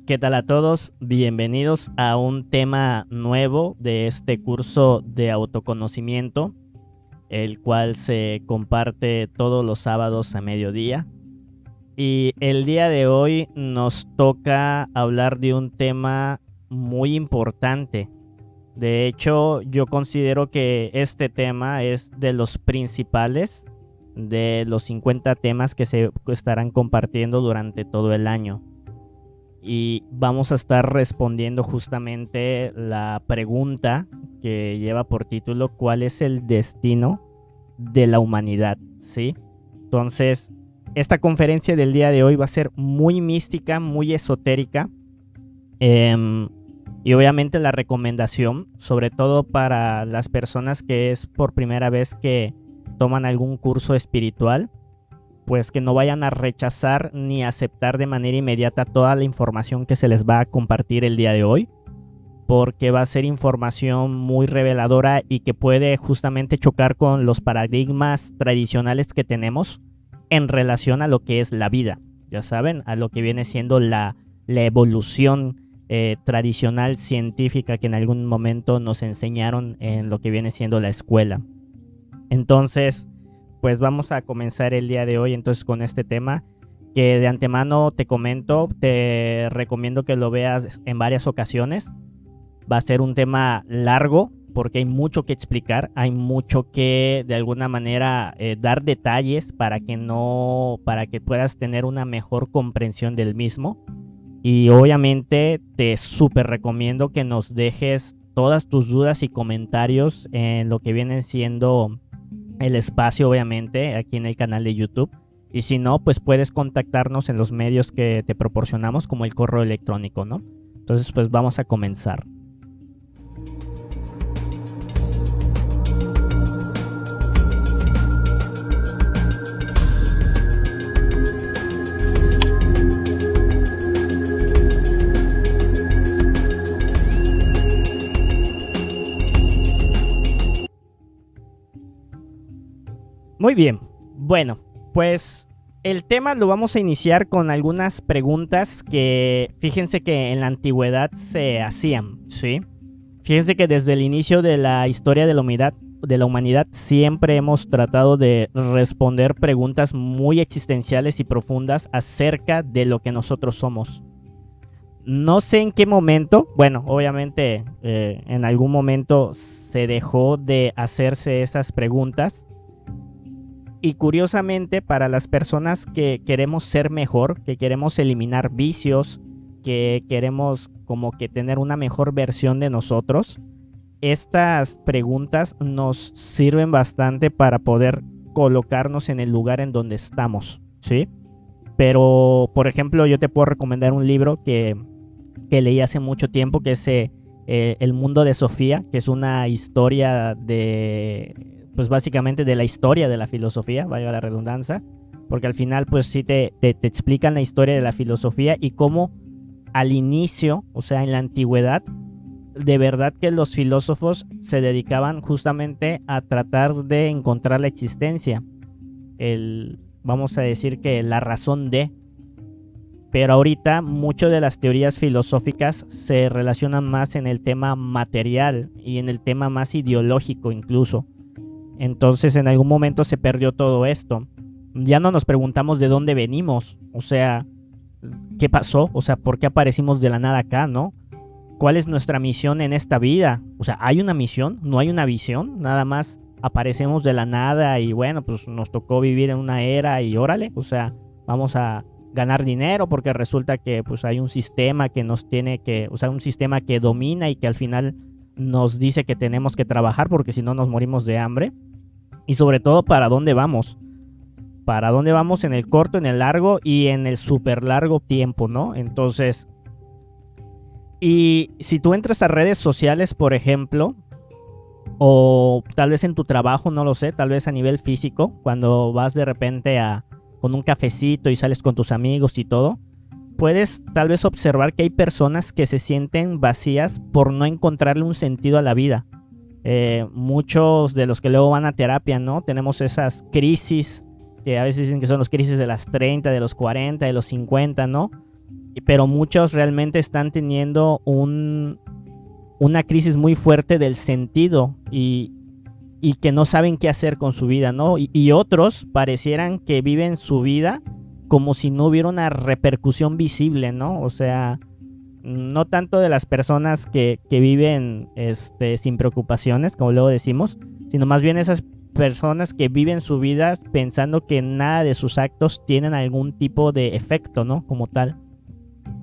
¿Qué tal a todos? Bienvenidos a un tema nuevo de este curso de autoconocimiento, el cual se comparte todos los sábados a mediodía. Y el día de hoy nos toca hablar de un tema muy importante. De hecho, yo considero que este tema es de los principales de los 50 temas que se estarán compartiendo durante todo el año. Y vamos a estar respondiendo justamente la pregunta que lleva por título ¿cuál es el destino de la humanidad? ¿Sí? Entonces, esta conferencia del día de hoy va a ser muy mística, muy esotérica. Y obviamente la recomendación, sobre todo para las personas que es por primera vez que toman algún curso espiritual, pues que no vayan a rechazar ni aceptar de manera inmediata toda la información que se les va a compartir el día de hoy, porque va a ser información muy reveladora y que puede justamente chocar con los paradigmas tradicionales que tenemos en relación a lo que es la vida, ya saben, a lo que viene siendo la evolución tradicional científica que en algún momento nos enseñaron en lo que viene siendo la escuela. Entonces, pues vamos a comenzar el día de hoy entonces con este tema que de antemano te comento, te recomiendo que lo veas en varias ocasiones. Va a ser un tema largo porque hay mucho que explicar, hay mucho que de alguna manera dar detalles para que puedas tener una mejor comprensión del mismo. Y obviamente te súper recomiendo que nos dejes todas tus dudas y comentarios en lo que viene siendo el espacio, obviamente, aquí en el canal de YouTube. Y si no, pues puedes contactarnos en los medios que te proporcionamos, como el correo electrónico, ¿no? Entonces, pues vamos a comenzar. Muy bien, bueno, pues el tema lo vamos a iniciar con algunas preguntas que fíjense que en la antigüedad se hacían, ¿sí? Fíjense que desde el inicio de la historia de la humanidad siempre hemos tratado de responder preguntas muy existenciales y profundas acerca de lo que nosotros somos. No sé en qué momento, bueno, obviamente en algún momento se dejó de hacerse esas preguntas. Y curiosamente, para las personas que queremos ser mejor, que queremos eliminar vicios, que queremos como que tener una mejor versión de nosotros, estas preguntas nos sirven bastante para poder colocarnos en el lugar en donde estamos, ¿sí? Pero, por ejemplo, yo te puedo recomendar un libro que leí hace mucho tiempo, que es El mundo de Sofía, que es una historia pues básicamente de la historia de la filosofía, valga la redundancia, porque al final pues sí te explican la historia de la filosofía y cómo al inicio, o sea, en la antigüedad, de verdad que los filósofos se dedicaban justamente a tratar de encontrar la existencia, vamos a decir que la razón de. Pero ahorita muchas de las teorías filosóficas se relacionan más en el tema material y en el tema más ideológico incluso. Entonces en algún momento se perdió todo esto. Ya no nos preguntamos de dónde venimos, o sea, ¿qué pasó? O sea, ¿por qué aparecimos de la nada acá, no? ¿Cuál es nuestra misión en esta vida? O sea, ¿hay una misión? ¿No hay una visión? Nada más aparecemos de la nada y bueno, pues nos tocó vivir en una era y órale, o sea, vamos a ganar dinero porque resulta que pues hay un sistema que nos tiene que, o sea, un sistema que domina y que al final nos dice que tenemos que trabajar porque si no nos morimos de hambre. Y sobre todo, ¿para dónde vamos? ¿Para dónde vamos en el corto, en el largo y en el súper largo tiempo, ¿no? Entonces, y si tú entras a redes sociales, por ejemplo, o tal vez en tu trabajo, no lo sé, tal vez a nivel físico, cuando vas de repente con un cafecito y sales con tus amigos y todo, puedes tal vez observar que hay personas que se sienten vacías por no encontrarle un sentido a la vida. Muchos de los que luego van a terapia, ¿no? Tenemos esas crisis que a veces dicen que son las crisis de las 30, de los 40, de los 50, ¿no? pero muchos realmente están teniendo una crisis muy fuerte del sentido y que no saben qué hacer con su vida, ¿no? Y otros parecieran que viven su vida como si no hubiera una repercusión visible, ¿no? O sea, no tanto de las personas que viven sin preocupaciones, como luego decimos, sino más bien esas personas que viven su vida pensando que nada de sus actos tienen algún tipo de efecto, ¿no? Como tal.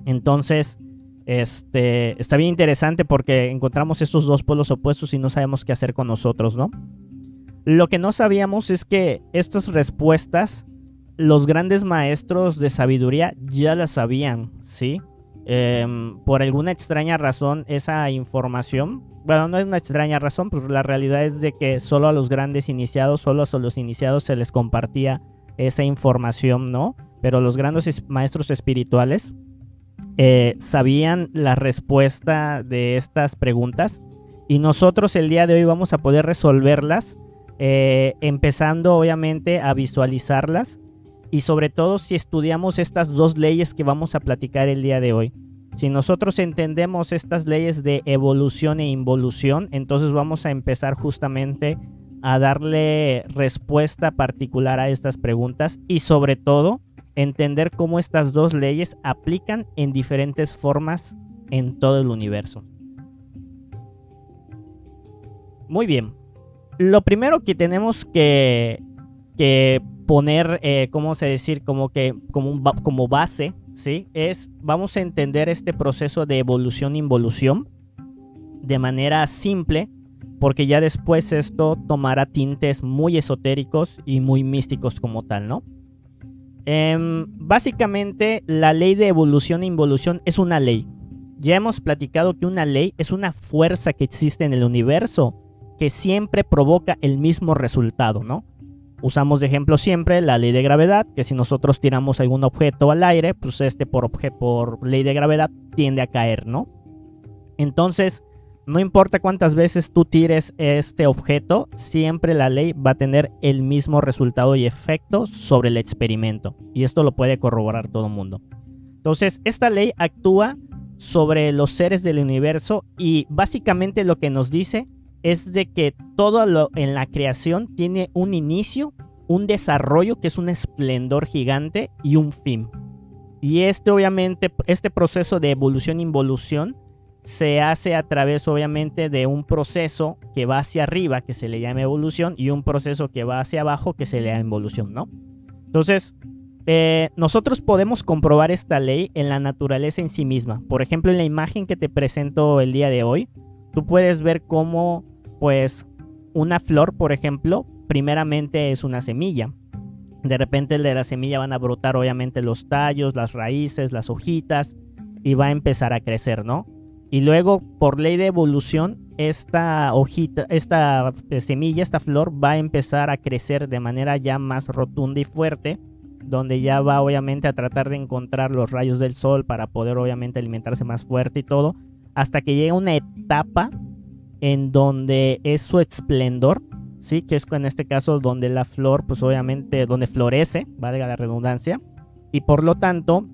Entonces, está bien interesante porque encontramos estos dos polos opuestos y no sabemos qué hacer con nosotros, ¿no? Lo que no sabíamos es que estas respuestas, los grandes maestros de sabiduría ya las sabían, ¿sí? Por alguna extraña razón, esa información, bueno, no es una extraña razón, pues la realidad es de que solo a los grandes iniciados, solo a los iniciados se les compartía esa información, ¿no? Pero los grandes maestros espirituales sabían la respuesta de estas preguntas y nosotros el día de hoy vamos a poder resolverlas, empezando obviamente a visualizarlas y sobre todo si estudiamos estas dos leyes que vamos a platicar el día de hoy. Si nosotros entendemos estas leyes de evolución e involución, entonces vamos a empezar justamente a darle respuesta particular a estas preguntas y sobre todo entender cómo estas dos leyes aplican en diferentes formas en todo el universo. Muy bien. Lo primero que tenemos que poner, ¿cómo se decir? Como base, ¿sí? Vamos a entender este proceso de evolución-involución de manera simple, porque ya después esto tomará tintes muy esotéricos y muy místicos como tal, ¿no? Básicamente, la ley de evolución e involución es una ley. Ya hemos platicado que una ley es una fuerza que existe en el universo que siempre provoca el mismo resultado, ¿no? Usamos de ejemplo siempre la ley de gravedad, que si nosotros tiramos algún objeto al aire, pues por ley de gravedad tiende a caer, ¿no? Entonces, no importa cuántas veces tú tires este objeto, siempre la ley va a tener el mismo resultado y efecto sobre el experimento. Y esto lo puede corroborar todo el mundo. Entonces, esta ley actúa sobre los seres del universo y básicamente lo que nos dice es de que todo en la creación tiene un inicio, un desarrollo que es un esplendor gigante y un fin. Y obviamente, este proceso de evolución-involución se hace a través obviamente de un proceso que va hacia arriba, que se le llama evolución, y un proceso que va hacia abajo, que se le llama involución, ¿no? Entonces, nosotros podemos comprobar esta ley en la naturaleza en sí misma. Por ejemplo, en la imagen que te presento el día de hoy, tú puedes ver cómo, pues, una flor, por ejemplo, primeramente es una semilla. De repente de la semilla van a brotar obviamente los tallos, las raíces, las hojitas, y va a empezar a crecer, ¿no? Y luego, por ley de evolución, esta semilla, esta flor va a empezar a crecer de manera ya más rotunda y fuerte, donde ya va obviamente a tratar de encontrar los rayos del sol para poder obviamente alimentarse más fuerte y todo, hasta que llega una etapa en donde es su esplendor, ¿sí? Que es en este caso donde la flor, pues obviamente, donde florece, valga la redundancia, y por lo tanto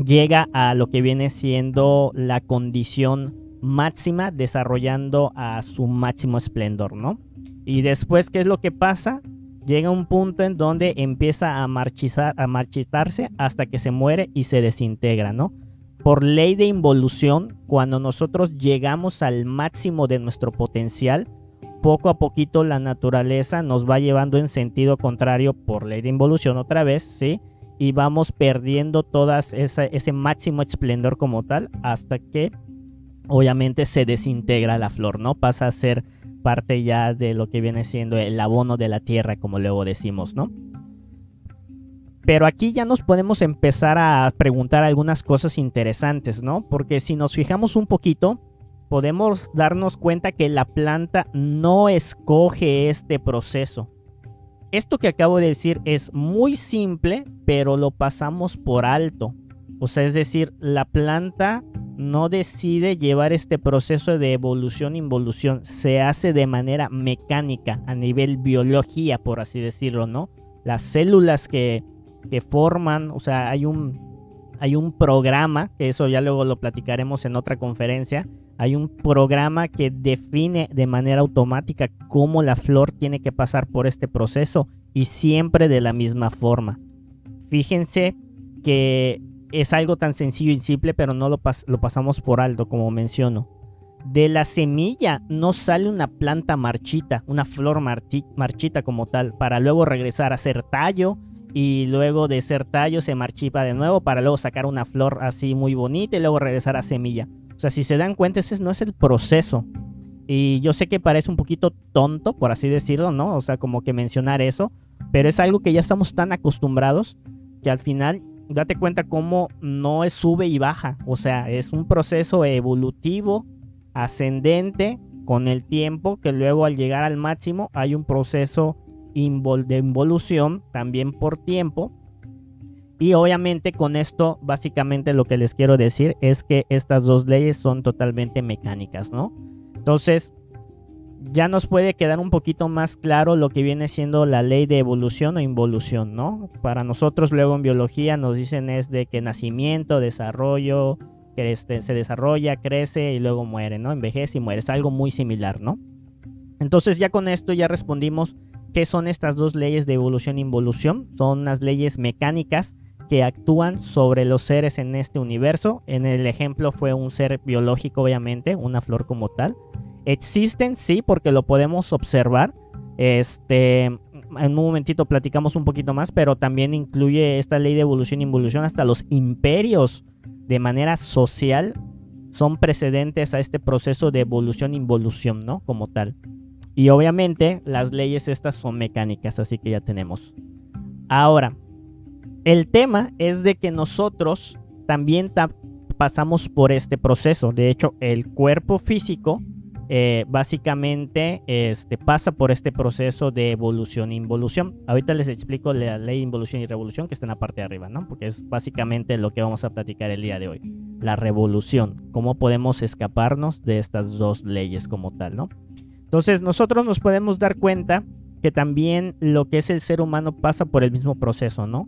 llega a lo que viene siendo la condición máxima, desarrollando a su máximo esplendor, ¿no? Y después, ¿qué es lo que pasa? Llega un punto en donde empieza a marchitarse hasta que se muere y se desintegra, ¿no? Por ley de involución, cuando nosotros llegamos al máximo de nuestro potencial, poco a poquito la naturaleza nos va llevando en sentido contrario por ley de involución otra vez, ¿sí? Y vamos perdiendo ese máximo esplendor como tal hasta que obviamente se desintegra la flor, ¿no? Pasa a ser parte ya de lo que viene siendo el abono de la tierra, como luego decimos, ¿no? Pero aquí ya nos podemos empezar a preguntar algunas cosas interesantes, ¿no? Porque si nos fijamos un poquito, podemos darnos cuenta que la planta no escoge este proceso. Esto que acabo de decir es muy simple, pero lo pasamos por alto. O sea, es decir, la planta no decide llevar este proceso de evolución-involución. Se hace de manera mecánica, a nivel biología, por así decirlo, ¿no? Las células que forman, o sea, hay un Hay un programa, que eso ya luego lo platicaremos en otra conferencia. Hay un programa que define de manera automática cómo la flor tiene que pasar por este proceso y siempre de la misma forma. Fíjense que es algo tan sencillo y simple, pero no lo pasamos por alto, como menciono. De la semilla no sale una planta marchita, una flor marchita como tal, para luego regresar a ser tallo, y luego de ser tallo se marchipa de nuevo para luego sacar una flor así muy bonita y luego regresar a semilla. O sea, si se dan cuenta, ese no es el proceso. Y yo sé que parece un poquito tonto, por así decirlo, ¿no? O sea, como que mencionar eso, pero es algo que ya estamos tan acostumbrados que al final date cuenta cómo no es sube y baja. O sea, es un proceso evolutivo, ascendente, con el tiempo, que luego al llegar al máximo hay un proceso de involución también por tiempo. Y obviamente con esto básicamente lo que les quiero decir es que estas dos leyes son totalmente mecánicas, ¿no? Entonces ya nos puede quedar un poquito más claro lo que viene siendo la ley de evolución o involución, ¿no? Para nosotros luego en biología nos dicen es de que nacimiento, desarrollo, que se desarrolla, crece y luego muere, ¿no? Envejece y muere, es algo muy similar, ¿no? Entonces ya con esto ya respondimos qué son estas dos leyes de evolución e involución. Son unas leyes mecánicas que actúan sobre los seres en este universo. En el ejemplo fue un ser biológico, obviamente, una flor como tal. Existen, sí, porque lo podemos observar. En un momentito platicamos un poquito más, pero también incluye esta ley de evolución e involución. Hasta los imperios de manera social son precedentes a este proceso de evolución e involución, ¿no? Como tal. Y obviamente las leyes estas son mecánicas, así que ya tenemos. Ahora, el tema es de que nosotros también pasamos por este proceso. De hecho, el cuerpo físico básicamente pasa por este proceso de evolución e involución. Ahorita les explico la ley de involución y revolución que está en la parte de arriba, ¿no? Porque es básicamente lo que vamos a platicar el día de hoy. La revolución, cómo podemos escaparnos de estas dos leyes como tal, ¿no? Entonces nosotros nos podemos dar cuenta que también lo que es el ser humano pasa por el mismo proceso, ¿no?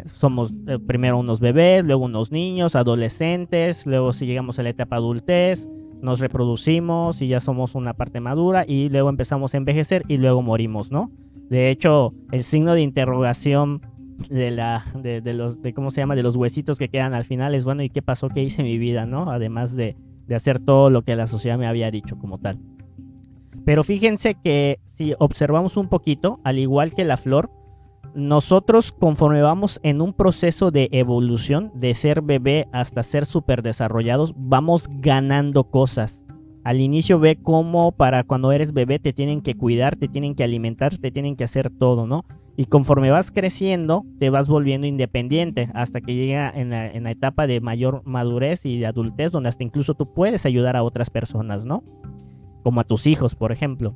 Somos primero unos bebés, luego unos niños, adolescentes, luego si llegamos a la etapa adultez, nos reproducimos y ya somos una parte madura y luego empezamos a envejecer y luego morimos, ¿no? De hecho, el signo de interrogación de ¿cómo se llama? De los huesitos que quedan al final es, bueno, ¿y qué pasó? ¿Qué hice en mi vida, no? Además de hacer todo lo que la sociedad me había dicho como tal. Pero fíjense que si observamos un poquito, al igual que la flor, nosotros conforme vamos en un proceso de evolución, de ser bebé hasta ser súper desarrollados, vamos ganando cosas. Al inicio ve cómo para cuando eres bebé te tienen que cuidar, te tienen que alimentar, te tienen que hacer todo, ¿no? Y conforme vas creciendo, te vas volviendo independiente hasta que llega en la etapa de mayor madurez y de adultez, donde hasta incluso tú puedes ayudar a otras personas, ¿no? Como a tus hijos, por ejemplo.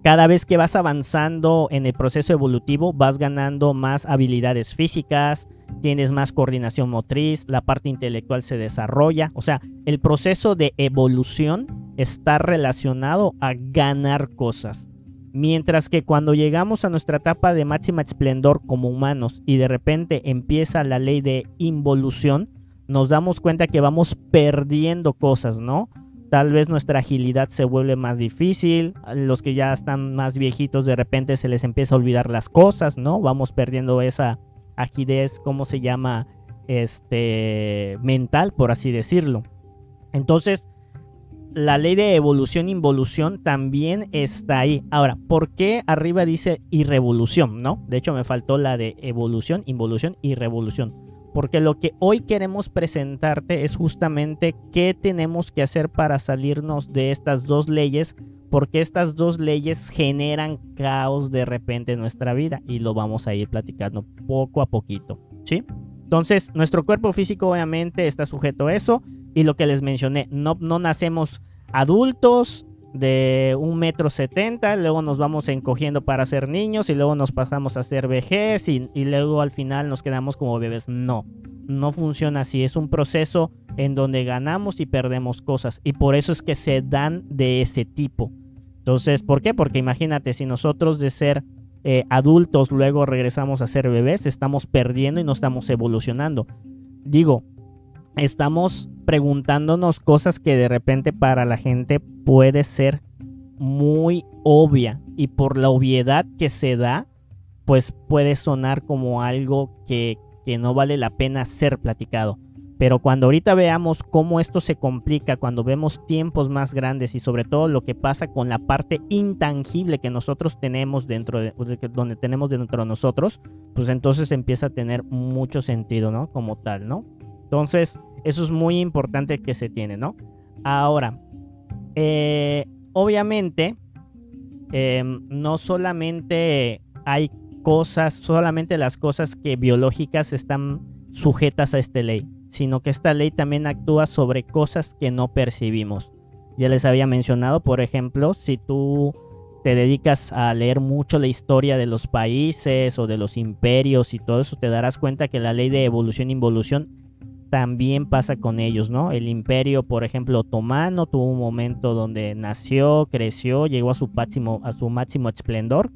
Cada vez que vas avanzando en el proceso evolutivo, vas ganando más habilidades físicas, tienes más coordinación motriz, la parte intelectual se desarrolla. O sea, el proceso de evolución está relacionado a ganar cosas. Mientras que cuando llegamos a nuestra etapa de máxima esplendor como humanos y de repente empieza la ley de involución, nos damos cuenta que vamos perdiendo cosas, ¿no? Tal vez nuestra agilidad se vuelve más difícil, los que ya están más viejitos de repente se les empieza a olvidar las cosas, ¿no? Vamos perdiendo esa agilidad, ¿cómo se llama? Mental, por así decirlo. Entonces, la ley de evolución-involución también está ahí. Ahora, ¿por qué arriba dice irrevolución, no? De hecho, me faltó la de evolución, involución y revolución. Porque lo que hoy queremos presentarte es justamente qué tenemos que hacer para salirnos de estas dos leyes, porque estas dos leyes generan caos de repente en nuestra vida y lo vamos a ir platicando poco a poquito, ¿sí? Entonces, nuestro cuerpo físico obviamente está sujeto a eso y lo que les mencioné, no nacemos adultos de 1,70 m, luego nos vamos encogiendo para ser niños y luego nos pasamos a ser vejez y luego al final nos quedamos como bebés. No funciona así, es un proceso en donde ganamos y perdemos cosas y por eso es que se dan de ese tipo. Entonces, ¿por qué? Porque imagínate, si nosotros de ser adultos, luego regresamos a ser bebés, estamos perdiendo y no estamos evolucionando. Digo, estamos preguntándonos cosas que de repente para la gente puede ser muy obvia, y por la obviedad que se da, pues puede sonar como algo que no vale la pena ser platicado. Pero cuando ahorita veamos cómo esto se complica, cuando vemos tiempos más grandes y sobre todo lo que pasa con la parte intangible que nosotros tenemos donde tenemos dentro de nosotros, pues entonces empieza a tener mucho sentido, ¿no? Como tal, ¿no? Entonces, eso es muy importante que se tiene, ¿no? Ahora, obviamente, no solamente hay cosas, solamente las cosas que biológicas están sujetas a esta ley, sino que esta ley también actúa sobre cosas que no percibimos. Ya les había mencionado, por ejemplo, si tú te dedicas a leer mucho la historia de los países o de los imperios y todo eso, te darás cuenta que la ley de evolución e involución también pasa con ellos, ¿no? El imperio, por ejemplo, otomano, tuvo un momento donde nació, creció, llegó a su máximo esplendor,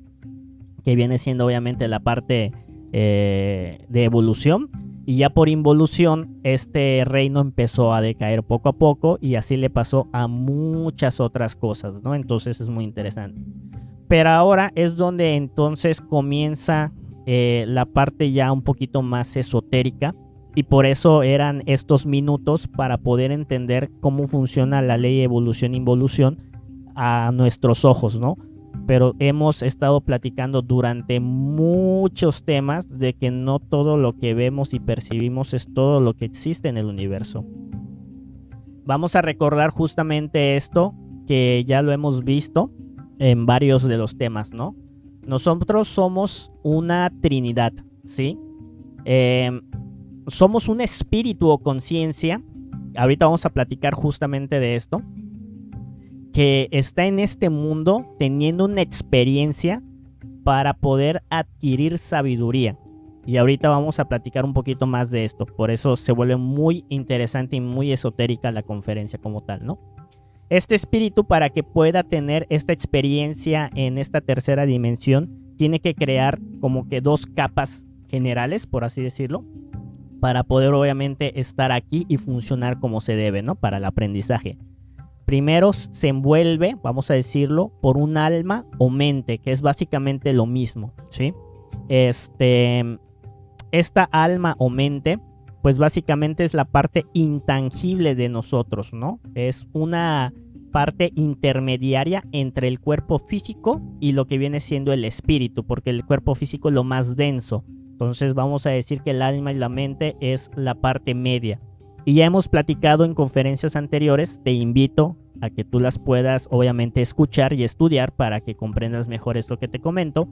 que viene siendo obviamente la parte de evolución, y ya por involución este reino empezó a decaer poco a poco, y así le pasó a muchas otras cosas, ¿no? Entonces es muy interesante. Pero ahora es donde entonces comienza la parte ya un poquito más esotérica, y por eso eran estos minutos para poder entender cómo funciona la ley de evolución-involución a nuestros ojos, ¿no? Pero hemos estado platicando durante muchos temas de que no todo lo que vemos y percibimos es todo lo que existe en el universo. Vamos a recordar justamente esto, que ya lo hemos visto en varios de los temas, ¿no? Nosotros somos una trinidad, ¿sí? Somos un espíritu o conciencia, ahorita vamos a platicar justamente de esto, que está en este mundo teniendo una experiencia para poder adquirir sabiduría. Y ahorita vamos a platicar un poquito más de esto, por eso se vuelve muy interesante y muy esotérica la conferencia como tal, ¿no? Este espíritu, para que pueda tener esta experiencia en esta tercera dimensión, tiene que crear como que dos capas generales, por así decirlo, para poder obviamente estar aquí y funcionar como se debe, ¿no? Para el aprendizaje. Primero se envuelve, vamos a decirlo, por un alma o mente, que es básicamente lo mismo, ¿sí? Esta alma o mente, pues básicamente es la parte intangible de nosotros, ¿no? Es una parte intermediaria entre el cuerpo físico y lo que viene siendo el espíritu, porque el cuerpo físico es lo más denso. Entonces vamos a decir que el alma y la mente es la parte media. Y ya hemos platicado en conferencias anteriores, te invito a que tú las puedas obviamente escuchar y estudiar para que comprendas mejor esto que te comento.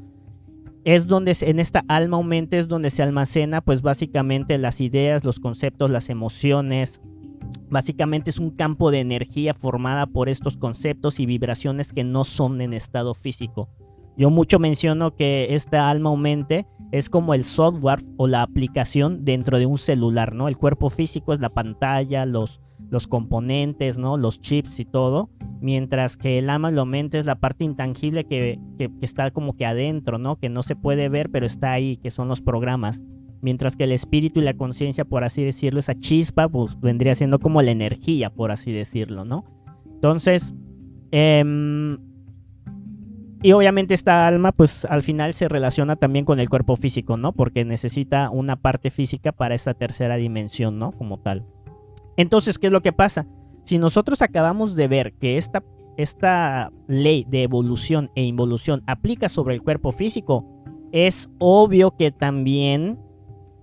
Es donde en esta alma o mente es donde se almacena pues básicamente las ideas, los conceptos, las emociones. Básicamente es un campo de energía formada por estos conceptos y vibraciones que no son en estado físico. Yo mucho menciono que esta alma o mente es como el software o la aplicación dentro de un celular, ¿no? El cuerpo físico es la pantalla, los componentes, ¿no? Los chips y todo, mientras que el alma o la mente es la parte intangible que está como que adentro, ¿no? Que no se puede ver, pero está ahí, que son los programas. Mientras que el espíritu y la conciencia, por así decirlo, esa chispa, pues vendría siendo como la energía, por así decirlo, ¿no? Entonces, y obviamente esta alma, pues al final se relaciona también con el cuerpo físico, ¿no? Porque necesita una parte física para esta tercera dimensión, ¿no? Como tal. Entonces, ¿qué es lo que pasa? Si nosotros acabamos de ver que esta ley de evolución e involución aplica sobre el cuerpo físico, es obvio que también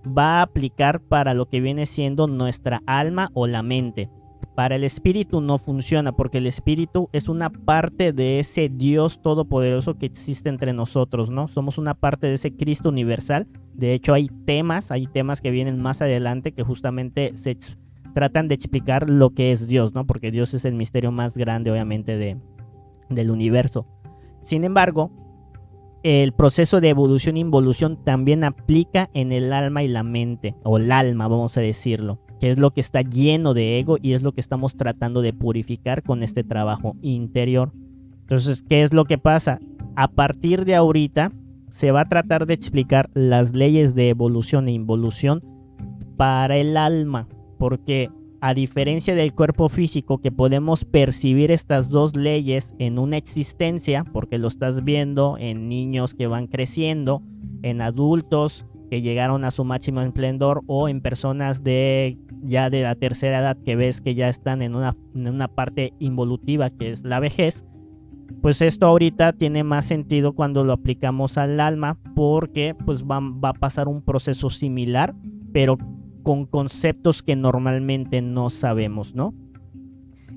va a aplicar para lo que viene siendo nuestra alma o la mente. Para el espíritu no funciona, porque el espíritu es una parte de ese Dios todopoderoso que existe entre nosotros, ¿no? Somos una parte de ese Cristo universal. De hecho, hay temas que vienen más adelante que justamente se tratan de explicar lo que es Dios, ¿no? Porque Dios es el misterio más grande, obviamente, del universo. Sin embargo, el proceso de evolución e involución también aplica en el alma y la mente, o el alma, vamos a decirlo, que es lo que está lleno de ego y es lo que estamos tratando de purificar con este trabajo interior. Entonces, ¿qué es lo que pasa? A partir de ahorita se va a tratar de explicar las leyes de evolución e involución para el alma, porque a diferencia del cuerpo físico, que podemos percibir estas dos leyes en una existencia, porque lo estás viendo en niños que van creciendo, en adultos que llegaron a su máximo esplendor, o en personas ya de la tercera edad que ves que ya están en una parte involutiva que es la vejez. Pues esto ahorita tiene más sentido cuando lo aplicamos al alma, porque pues va a pasar un proceso similar, pero con conceptos que normalmente no sabemos, ¿no?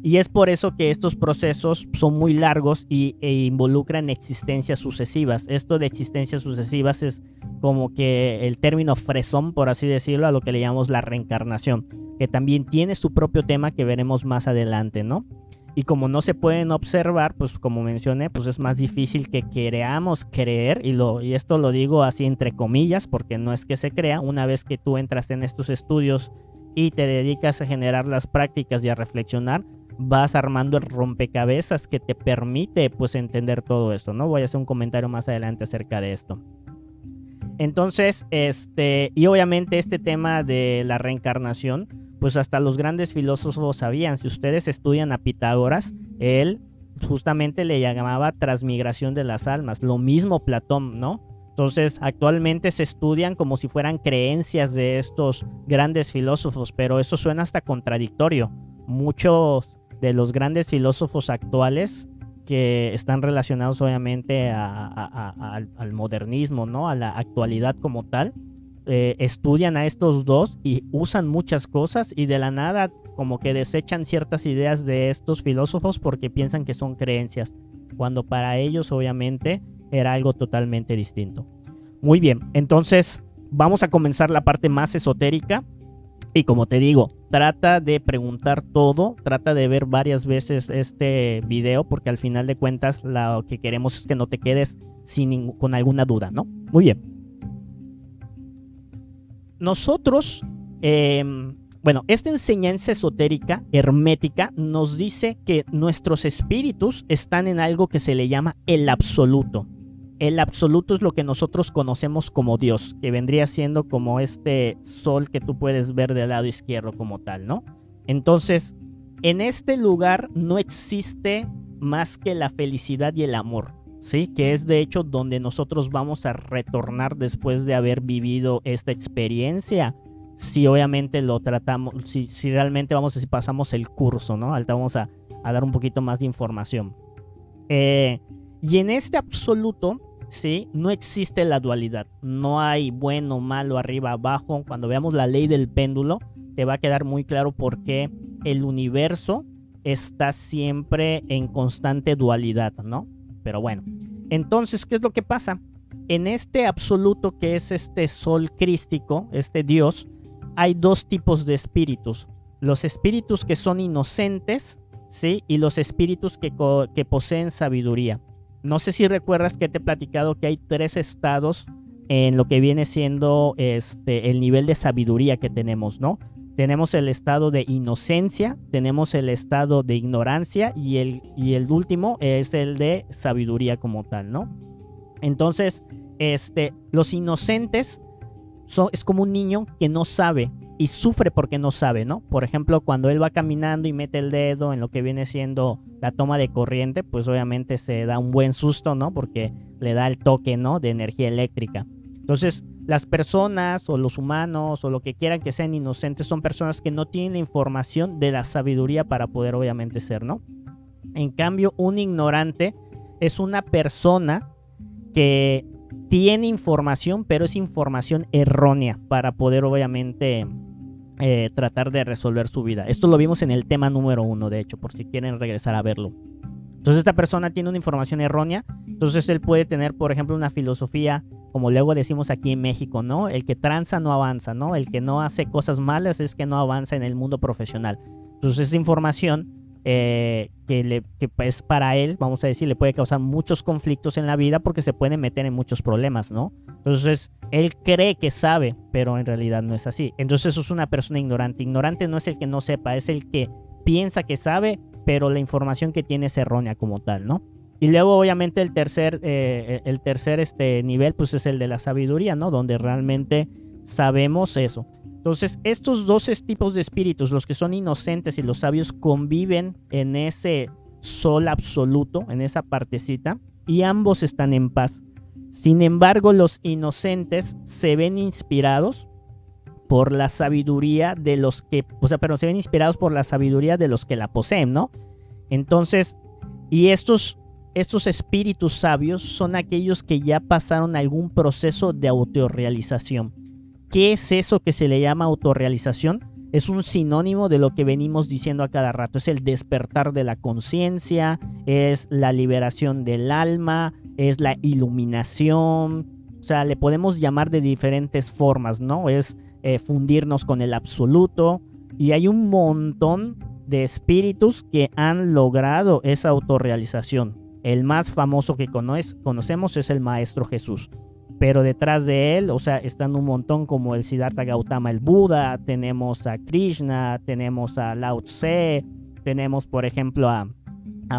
Y es por eso que estos procesos son muy largos e involucran existencias sucesivas. Esto de existencias sucesivas es como que el término fresón, por así decirlo, a lo que le llamamos la reencarnación, que también tiene su propio tema que veremos más adelante, ¿no? Y como no se pueden observar, pues como mencioné, pues es más difícil que queramos creer, y esto lo digo así entre comillas, porque no es que se crea. Una vez que tú entras en estos estudios y te dedicas a generar las prácticas y a reflexionar, vas armando el rompecabezas que te permite pues entender todo esto, ¿no? Voy a hacer un comentario más adelante acerca de esto. Entonces, y obviamente este tema de la reencarnación, pues hasta los grandes filósofos sabían. Si ustedes estudian a Pitágoras, él justamente le llamaba transmigración de las almas. Lo mismo Platón, ¿no? Entonces, actualmente se estudian como si fueran creencias de estos grandes filósofos, pero eso suena hasta contradictorio. Muchos de los grandes filósofos actuales que están relacionados obviamente al modernismo, ¿no? A la actualidad como tal, estudian a estos dos y usan muchas cosas, y de la nada como que desechan ciertas ideas de estos filósofos porque piensan que son creencias, cuando para ellos obviamente era algo totalmente distinto. Muy bien, entonces vamos a comenzar la parte más esotérica. Y como te digo, trata de preguntar todo, trata de ver varias veces este video, porque al final de cuentas lo que queremos es que no te quedes con alguna duda, ¿no? Muy bien. Nosotros, esta enseñanza esotérica, hermética, nos dice que nuestros espíritus están en algo que se le llama el absoluto. El absoluto es lo que nosotros conocemos como Dios, que vendría siendo como este sol que tú puedes ver del lado izquierdo como tal, ¿no? Entonces, en este lugar no existe más que la felicidad y el amor, ¿sí? Que es de hecho donde nosotros vamos a retornar después de haber vivido esta experiencia. Si obviamente lo tratamos, si realmente pasamos el curso, ¿no? Ahorita vamos a dar un poquito más de información. Y en este absoluto, ¿sí? No existe la dualidad. No hay bueno, malo, arriba, abajo. Cuando veamos la ley del péndulo, te va a quedar muy claro por qué el universo está siempre en constante dualidad, ¿no? Pero bueno, entonces, ¿qué es lo que pasa? En este absoluto que es este sol crístico, este Dios, hay dos tipos de espíritus. Los espíritus que son inocentes, ¿sí? Y los espíritus que poseen sabiduría. No sé si recuerdas que te he platicado que hay 3 estados en lo que viene siendo el nivel de sabiduría que tenemos, ¿no? Tenemos el estado de inocencia, tenemos el estado de ignorancia y el último es el de sabiduría como tal, ¿no? Entonces, los inocentes es como un niño que no sabe y sufre porque no sabe, ¿no? Por ejemplo, cuando él va caminando y mete el dedo en lo que viene siendo la toma de corriente, pues obviamente se da un buen susto, ¿no? Porque le da el toque, ¿no? De energía eléctrica. Entonces, las personas o los humanos o lo que quieran que sean inocentes son personas que no tienen la información de la sabiduría para poder obviamente ser, ¿no? En cambio, un ignorante es una persona que tiene información, pero es información errónea para poder obviamente tratar de resolver su vida. Esto lo vimos en el tema número 1, de hecho, por si quieren regresar a verlo. Entonces esta persona tiene una información errónea, entonces él puede tener, por ejemplo, una filosofía, como luego decimos aquí en México, ¿no? El que tranza no avanza, ¿no? El que no hace cosas malas es que no avanza en el mundo profesional. Entonces esa información que pues para él, vamos a decir, le puede causar muchos conflictos en la vida porque se puede meter en muchos problemas, ¿no? Entonces, él cree que sabe, pero en realidad no es así. Entonces, eso es una persona ignorante. Ignorante no es el que no sepa, es el que piensa que sabe, pero la información que tiene es errónea como tal, ¿no? Y luego obviamente el tercer nivel pues es el de la sabiduría, ¿no? Donde realmente sabemos eso. Entonces estos dos tipos de espíritus, los que son inocentes y los sabios, conviven en ese sol absoluto, en esa partecita, y ambos están en paz. Sin embargo, los inocentes se ven inspirados por la sabiduría de los que, se ven inspirados por la sabiduría de los que la poseen, ¿no? Entonces, y estos espíritus sabios son aquellos que ya pasaron algún proceso de autorrealización. ¿Qué es eso que se le llama autorrealización? Es un sinónimo de lo que venimos diciendo a cada rato. Es el despertar de la conciencia, es la liberación del alma, es la iluminación. O sea, le podemos llamar de diferentes formas, ¿no? Es fundirnos con el absoluto. Y hay un montón de espíritus que han logrado esa autorrealización. El más famoso que conocemos es el Maestro Jesús. Pero detrás de él, están un montón como el Siddhartha Gautama, el Buda, tenemos a Krishna, tenemos a Lao Tse, tenemos por ejemplo a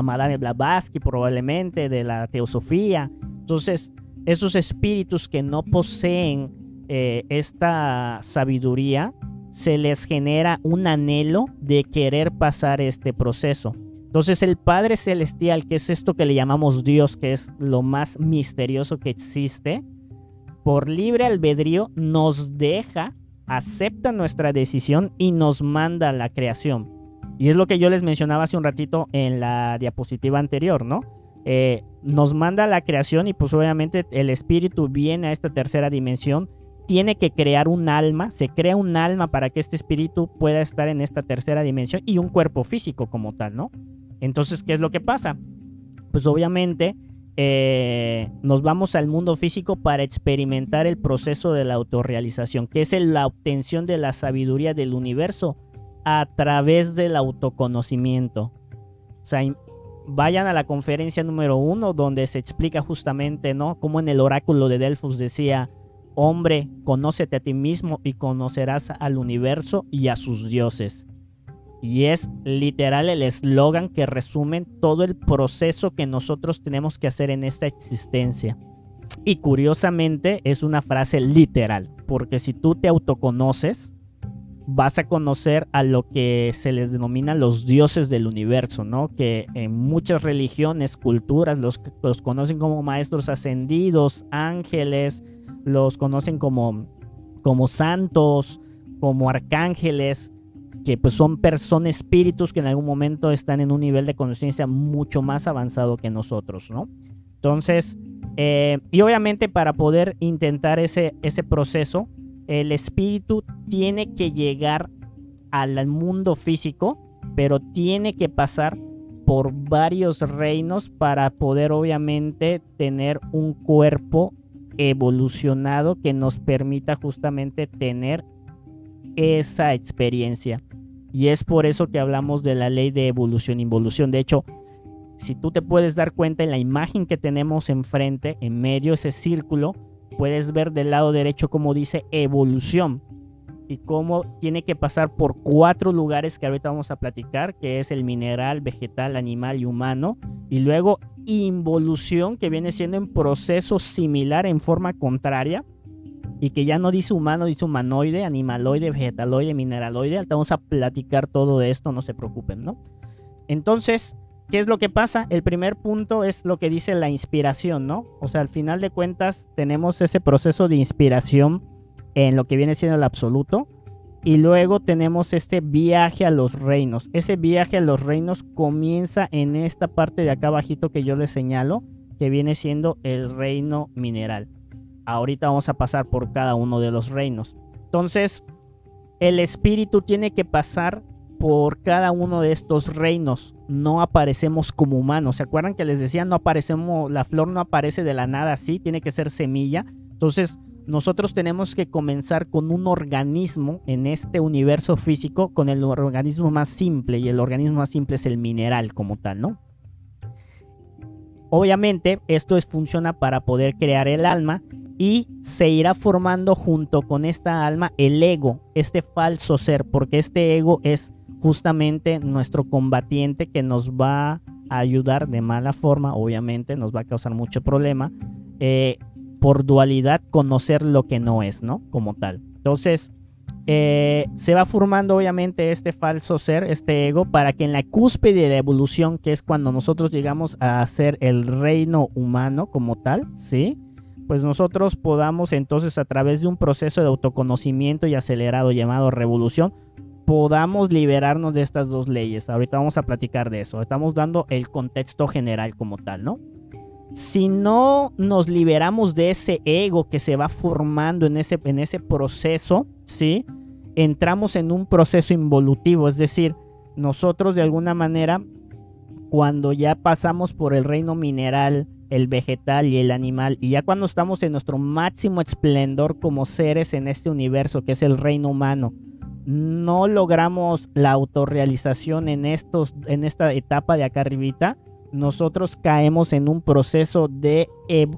Madame Blavatsky probablemente de la teosofía. Entonces, esos espíritus que no poseen esta sabiduría, se les genera un anhelo de querer pasar este proceso. Entonces el Padre Celestial, que es esto que le llamamos Dios, que es lo más misterioso que existe, por libre albedrío nos deja, acepta nuestra decisión y nos manda a la creación. Y es lo que yo les mencionaba hace un ratito en la diapositiva anterior, ¿no? Nos manda a la creación y pues obviamente el espíritu viene a esta tercera dimensión, tiene que crear un alma, se crea un alma para que este espíritu pueda estar en esta tercera dimensión y un cuerpo físico como tal, ¿no? Entonces, ¿qué es lo que pasa? Pues obviamente nos vamos al mundo físico para experimentar el proceso de la autorrealización, que es la obtención de la sabiduría del universo a través del autoconocimiento. O sea, vayan a la conferencia número 1 donde se explica justamente, ¿no? Como en el oráculo de Delfos decía: hombre, conócete a ti mismo y conocerás al universo y a sus dioses. Y es literal el eslogan que resume todo el proceso que nosotros tenemos que hacer en esta existencia. Y curiosamente es una frase literal, porque si tú te autoconoces, vas a conocer a lo que se les denomina los dioses del universo, ¿no? Que en muchas religiones, culturas, los conocen como maestros ascendidos, ángeles, los conocen como santos, como arcángeles, que pues son espíritus que en algún momento están en un nivel de conciencia mucho más avanzado que nosotros, ¿no? Entonces, y obviamente para poder intentar ese proceso, el espíritu tiene que llegar al mundo físico, pero tiene que pasar por varios reinos para poder obviamente tener un cuerpo evolucionado que nos permita justamente tener esa experiencia. Y es por eso que hablamos de la ley de evolución-involución. De hecho, si tú te puedes dar cuenta en la imagen que tenemos enfrente, en medio ese círculo, puedes ver del lado derecho cómo dice evolución y cómo tiene que pasar por 4 lugares que ahorita vamos a platicar, que es el mineral, vegetal, animal y humano, y luego involución, que viene siendo en proceso similar en forma contraria, y que ya no dice humano, dice humanoide, animaloide, vegetaloide, mineraloide. Ahorita vamos a platicar todo de esto, no se preocupen, ¿no? Entonces, ¿qué es lo que pasa? El primer punto es lo que dice la inspiración, ¿no? O sea, al final de cuentas tenemos ese proceso de inspiración en lo que viene siendo el absoluto, y luego tenemos este viaje a los reinos. Ese viaje a los reinos comienza en esta parte de acá abajito que yo les señalo, que viene siendo el reino mineral. Ahorita vamos a pasar por cada uno de los reinos. Entonces, el espíritu tiene que pasar por cada uno de estos reinos. No aparecemos como humanos. ¿Se acuerdan que les decía? No aparecemos, la flor no aparece de la nada así, tiene que ser semilla. Entonces, nosotros tenemos que comenzar con un organismo en este universo físico, con el organismo más simple, y el organismo más simple es el mineral como tal, ¿no? Obviamente, esto funciona para poder crear el alma, y se irá formando junto con esta alma el ego, este falso ser, porque este ego es justamente nuestro combatiente que nos va a ayudar de mala forma, obviamente nos va a causar mucho problema, por dualidad conocer lo que no es, ¿no? Como tal. Entonces, se va formando obviamente este falso ser, este ego, para que en la cúspide de la evolución, que es cuando nosotros llegamos a ser el reino humano como tal, ¿sí? Pues nosotros podamos entonces, a través de un proceso de autoconocimiento y acelerado llamado revolución, podamos liberarnos de estas dos leyes. Ahorita vamos a platicar de eso. Estamos dando el contexto general como tal, ¿no? Si no nos liberamos de ese ego que se va formando en ese proceso, ¿sí? Entramos en un proceso involutivo, es decir, nosotros de alguna manera, cuando ya pasamos por el reino mineral, el vegetal y el animal, y ya cuando estamos en nuestro máximo esplendor como seres en este universo, que es el reino humano, no logramos la autorrealización en esta etapa de acá arribita, nosotros caemos en un proceso de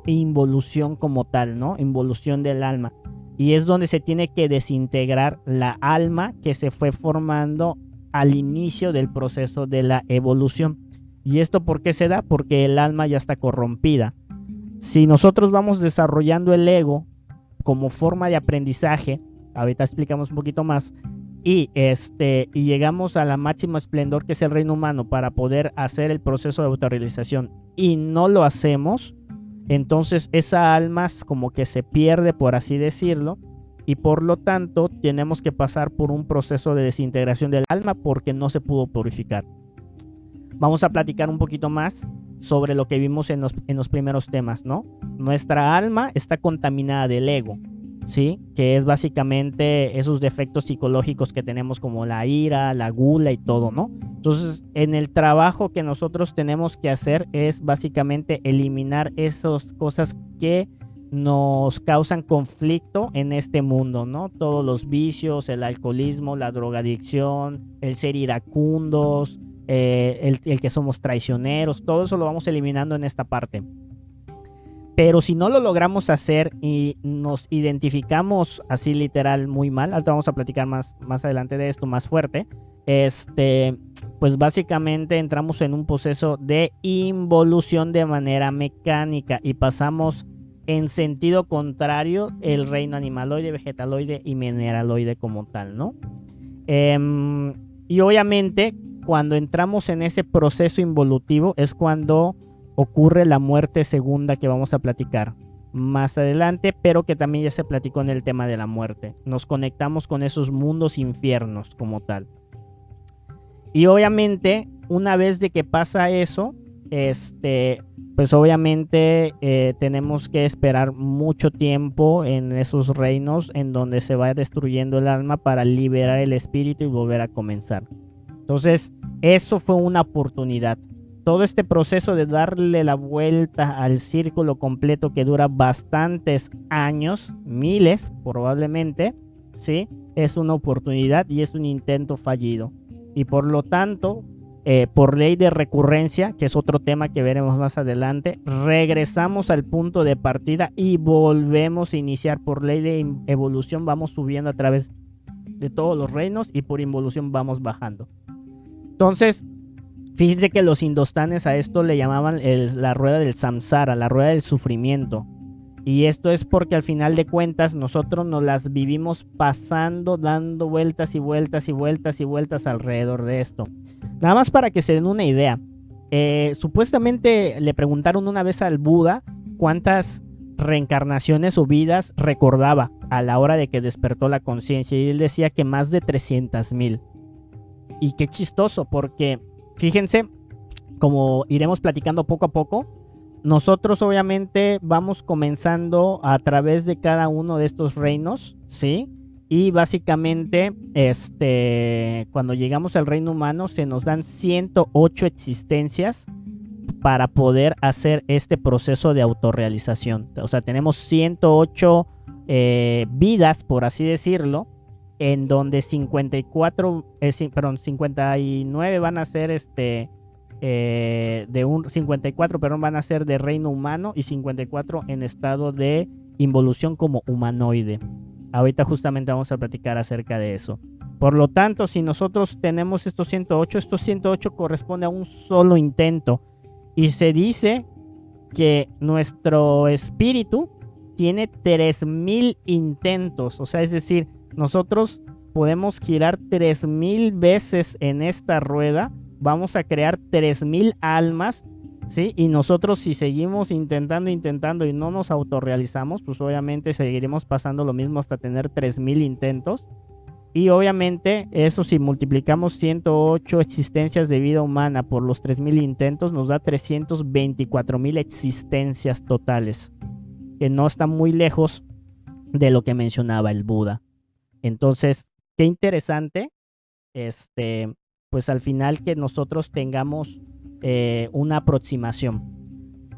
involución como tal, ¿no? Involución del alma. Y es donde se tiene que desintegrar la alma que se fue formando al inicio del proceso de la evolución. ¿Y esto por qué se da? Porque el alma ya está corrompida. Si nosotros vamos desarrollando el ego como forma de aprendizaje, ahorita explicamos un poquito más, y llegamos a la máxima esplendor que es el reino humano para poder hacer el proceso de autorrealización y no lo hacemos, entonces esa alma como que se pierde, por así decirlo, y por lo tanto tenemos que pasar por un proceso de desintegración del alma porque no se pudo purificar. Vamos a platicar un poquito más sobre lo que vimos en los primeros temas, ¿no? Nuestra alma está contaminada del ego, ¿sí? Que es básicamente esos defectos psicológicos que tenemos como la ira, la gula y todo, ¿no? Entonces, en el trabajo que nosotros tenemos que hacer es básicamente eliminar esas cosas que nos causan conflicto en este mundo, ¿no? Todos los vicios, el alcoholismo, la drogadicción, el ser iracundos, el que somos traicioneros, todo eso lo vamos eliminando en esta parte. Pero si no lo logramos hacer y nos identificamos así literal muy mal, ahorita vamos a platicar más adelante de esto, más fuerte, pues básicamente entramos en un proceso de involución de manera mecánica y pasamos en sentido contrario el reino animaloide, vegetaloide y mineraloide como tal, ¿no? Y obviamente cuando entramos en ese proceso involutivo es cuando ocurre la muerte segunda, que vamos a platicar más adelante, pero que también ya se platicó en el tema de la muerte. Nos conectamos con esos mundos infiernos como tal. Y obviamente, una vez de que pasa eso, pues obviamente tenemos que esperar mucho tiempo en esos reinos en donde se va destruyendo el alma para liberar el espíritu y volver a comenzar. Entonces, eso fue una oportunidad. Todo este proceso de darle la vuelta al círculo completo que dura bastantes años, miles probablemente, ¿sí? Es una oportunidad y es un intento fallido. Y por lo tanto, por ley de recurrencia, que es otro tema que veremos más adelante, regresamos al punto de partida y volvemos a iniciar. Por ley de evolución vamos subiendo a través de todos los reinos y por involución vamos bajando. Entonces, fíjense que los indostanes a esto le llamaban la rueda del samsara, la rueda del sufrimiento. Y esto es porque al final de cuentas nosotros nos las vivimos pasando, dando vueltas y vueltas y vueltas y vueltas alrededor de esto. Nada más para que se den una idea. Supuestamente le preguntaron una vez al Buda cuántas reencarnaciones o vidas recordaba a la hora de que despertó la conciencia. Y él decía que más de 300,000. Y qué chistoso, porque fíjense, como iremos platicando poco a poco, nosotros obviamente vamos comenzando a través de cada uno de estos reinos, ¿sí? Y básicamente, cuando llegamos al reino humano, se nos dan 108 existencias para poder hacer este proceso de autorrealización. O sea, tenemos 108 vidas, por así decirlo, en donde 59 van a ser 54, perdón, van a ser de reino humano y 54 en estado de involución como humanoide. Ahorita justamente vamos a platicar acerca de eso. Por lo tanto, si nosotros tenemos estos 108 corresponde a un solo intento. Y se dice que nuestro espíritu tiene 3000 intentos. O sea, es decir, nosotros podemos girar 3000 veces en esta rueda. Vamos a crear 3000 almas, ¿sí? Y nosotros, si seguimos intentando y no nos autorrealizamos, pues obviamente seguiremos pasando lo mismo hasta tener 3000 intentos. Y obviamente eso, si multiplicamos 108 existencias de vida humana por los 3000 intentos, nos da 324,000 existencias totales, que no está muy lejos de lo que mencionaba el Buda. Entonces, qué interesante, pues al final que nosotros tengamos una aproximación.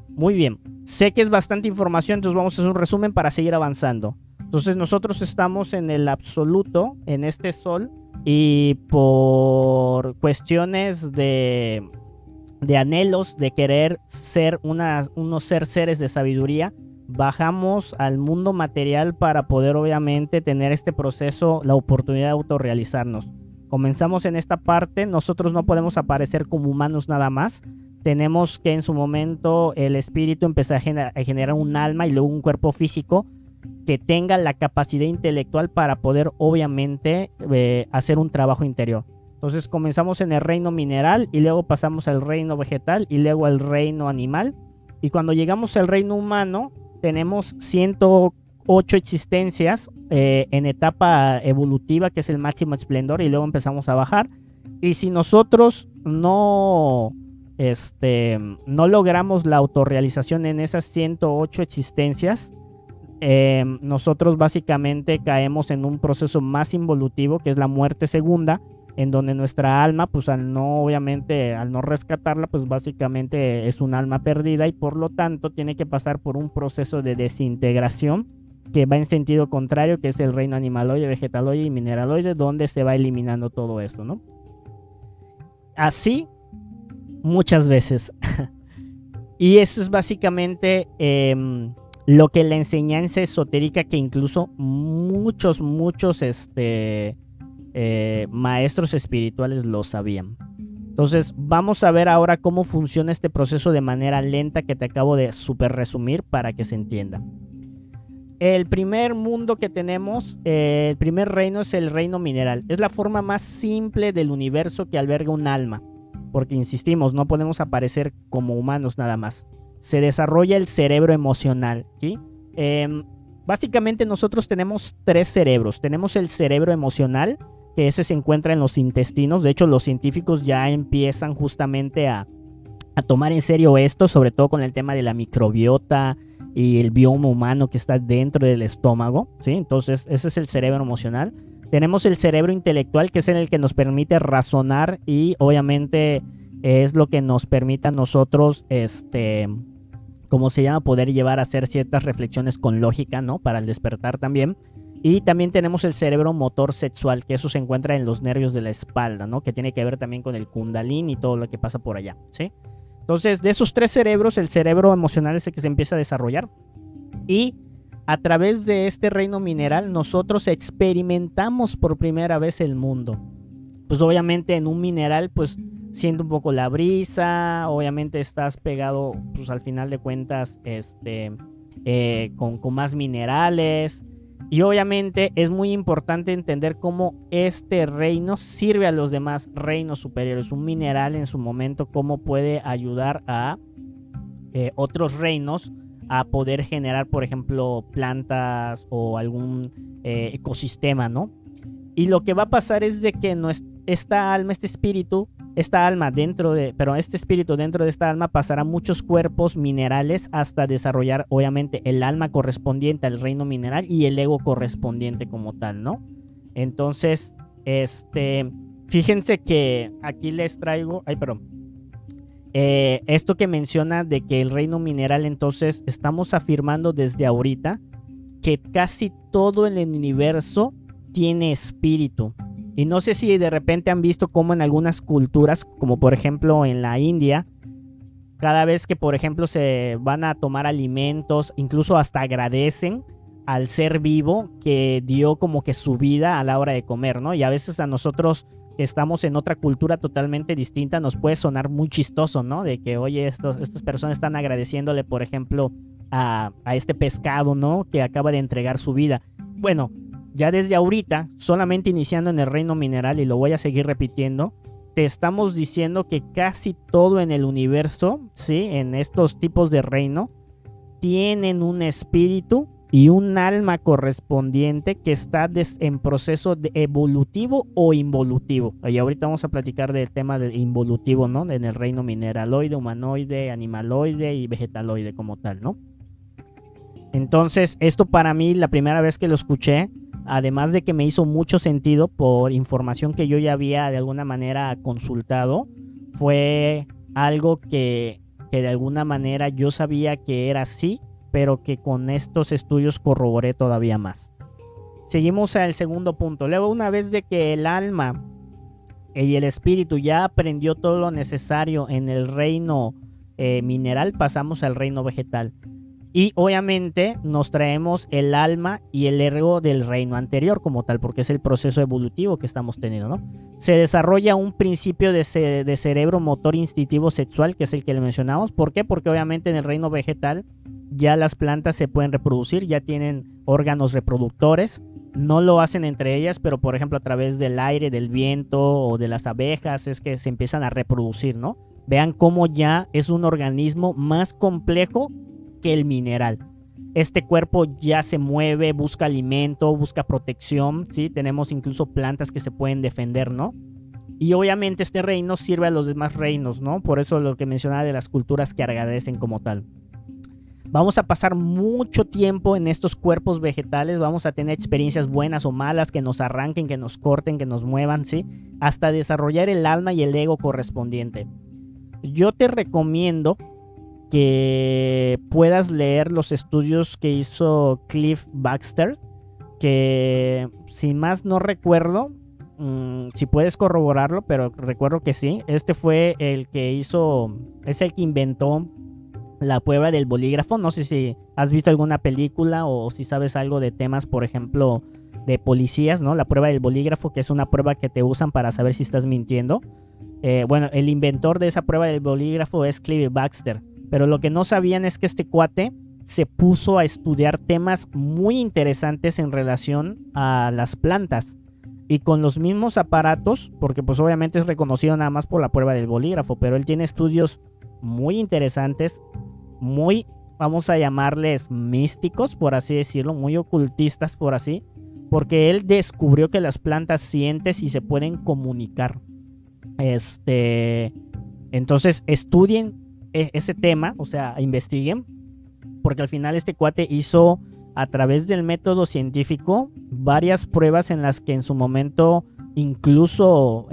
Muy bien, sé que es bastante información, entonces vamos a hacer un resumen para seguir avanzando. Entonces nosotros estamos en el absoluto, en este sol, y por cuestiones de anhelos, de querer ser unos seres de sabiduría, bajamos al mundo material para poder obviamente tener este proceso, la oportunidad de autorrealizarnos. Comenzamos en esta parte, nosotros no podemos aparecer como humanos nada más. Tenemos que en su momento el espíritu empezar a generar un alma y luego un cuerpo físico que tenga la capacidad intelectual para poder obviamente hacer un trabajo interior. Entonces comenzamos en el reino mineral y luego pasamos al reino vegetal y luego al reino animal. Y cuando llegamos al reino humano tenemos 108 existencias en etapa evolutiva, que es el máximo esplendor, y luego empezamos a bajar. Y si nosotros no logramos la autorrealización en esas 108 existencias, nosotros básicamente caemos en un proceso más involutivo, que es la muerte segunda, en donde nuestra alma, pues al no rescatarla, pues básicamente es un alma perdida y por lo tanto tiene que pasar por un proceso de desintegración que va en sentido contrario, que es el reino animaloide, vegetaloide y mineraloide, donde se va eliminando todo eso, ¿no? Así muchas veces. Y eso es básicamente lo que la enseñanza esotérica, que incluso muchos maestros espirituales lo sabían. Entonces vamos a ver ahora cómo funciona este proceso de manera lenta, que te acabo de super resumir para que se entienda. El primer mundo que tenemos, el primer reino, es el reino mineral. Es la forma más simple del universo que alberga un alma, porque insistimos, no podemos aparecer como humanos nada más. Se desarrolla el cerebro emocional, ¿sí? Básicamente nosotros tenemos 3 cerebros. Tenemos el cerebro emocional, que ese se encuentra en los intestinos. De hecho, los científicos ya empiezan justamente a tomar en serio esto, sobre todo con el tema de la microbiota y el bioma humano que está dentro del estómago, ¿sí? Entonces, ese es el cerebro emocional. Tenemos el cerebro intelectual, que es el que nos permite razonar y obviamente es lo que nos permite a nosotros, ¿cómo se llama? Poder llevar a hacer ciertas reflexiones con lógica, ¿no? Para el despertar también. Y también tenemos el cerebro motor sexual, que eso se encuentra en los nervios de la espalda, ¿no? Que tiene que ver también con el kundalini y todo lo que pasa por allá, ¿sí? Entonces, de esos 3 cerebros, el cerebro emocional es el que se empieza a desarrollar. Y a través de este reino mineral, nosotros experimentamos por primera vez el mundo. Pues obviamente en un mineral, pues siente un poco la brisa, obviamente estás pegado, pues al final de cuentas, con más minerales. Y obviamente es muy importante entender cómo este reino sirve a los demás reinos superiores. Un mineral en su momento, cómo puede ayudar a otros reinos a poder generar, por ejemplo, plantas o algún ecosistema, ¿no? Y lo que va a pasar es de que esta alma, este espíritu dentro de esta alma pasará muchos cuerpos minerales hasta desarrollar obviamente el alma correspondiente al reino mineral y el ego correspondiente como tal, ¿no? Entonces, fíjense que aquí les traigo, esto que menciona de que el reino mineral, entonces estamos afirmando desde ahorita que casi todo el universo tiene espíritu. Y no sé si de repente han visto cómo en algunas culturas, como por ejemplo en la India, cada vez que por ejemplo se van a tomar alimentos, incluso hasta agradecen al ser vivo que dio como que su vida a la hora de comer, ¿no? Y a veces a nosotros que estamos en otra cultura totalmente distinta nos puede sonar muy chistoso, ¿no? De que, oye, estas personas están agradeciéndole, por ejemplo, a este pescado, ¿no? Que acaba de entregar su vida. Bueno, ya desde ahorita, solamente iniciando en el reino mineral, y lo voy a seguir repitiendo, te estamos diciendo que casi todo en el universo, ¿sí? En estos tipos de reino, tienen un espíritu y un alma correspondiente que está en proceso de evolutivo o involutivo. Y ahorita vamos a platicar del tema del involutivo, ¿no? En el reino mineraloide, humanoide, animaloide y vegetaloide como tal, ¿no? Entonces, esto para mí, la primera vez que lo escuché, además de que me hizo mucho sentido por información que yo ya había de alguna manera consultado, fue algo que de alguna manera yo sabía que era así, pero que con estos estudios corroboré todavía más. Seguimos al segundo punto. Luego, una vez de que el alma y el espíritu ya aprendió todo lo necesario en el reino mineral, pasamos al reino vegetal. Y obviamente nos traemos el alma y el ego del reino anterior como tal, porque es el proceso evolutivo que estamos teniendo, ¿no? Se desarrolla un principio de cerebro motor instintivo sexual, que es el que le mencionamos. ¿Por qué? Porque obviamente en el reino vegetal ya las plantas se pueden reproducir, ya tienen órganos reproductores. No lo hacen entre ellas, pero por ejemplo a través del aire, del viento o de las abejas es que se empiezan a reproducir, ¿no? Vean cómo ya es un organismo más complejo que el mineral. Este cuerpo ya se mueve, busca alimento, busca protección, ¿sí? Tenemos incluso plantas que se pueden defender, ¿no? Y obviamente este reino sirve a los demás reinos, ¿no? Por eso lo que mencionaba de las culturas que agradecen como tal. Vamos a pasar mucho tiempo en estos cuerpos vegetales, vamos a tener experiencias buenas o malas que nos arranquen, que nos corten, que nos muevan, ¿sí? Hasta desarrollar el alma y el ego correspondiente. Yo te recomiendo que puedas leer los estudios que hizo Cliff Baxter, que si más no recuerdo, si puedes corroborarlo, pero recuerdo que sí, este fue el que hizo, es el que inventó la prueba del bolígrafo. No sé si has visto alguna película o si sabes algo de temas, por ejemplo, de policías, ¿no? La prueba del bolígrafo, que es una prueba que te usan para saber si estás mintiendo. Bueno, el inventor de esa prueba del bolígrafo es Cliff Baxter. Pero lo que no sabían es que este cuate se puso a estudiar temas muy interesantes en relación a las plantas. Y con los mismos aparatos, porque pues obviamente es reconocido nada más por la prueba del bolígrafo, pero él tiene estudios muy interesantes, muy, vamos a llamarles místicos, por así decirlo, muy ocultistas, por así, porque él descubrió que las plantas sienten y se pueden comunicar. Entonces estudien ese tema, o sea, investiguen, porque al final este cuate hizo a través del método científico varias pruebas en las que en su momento incluso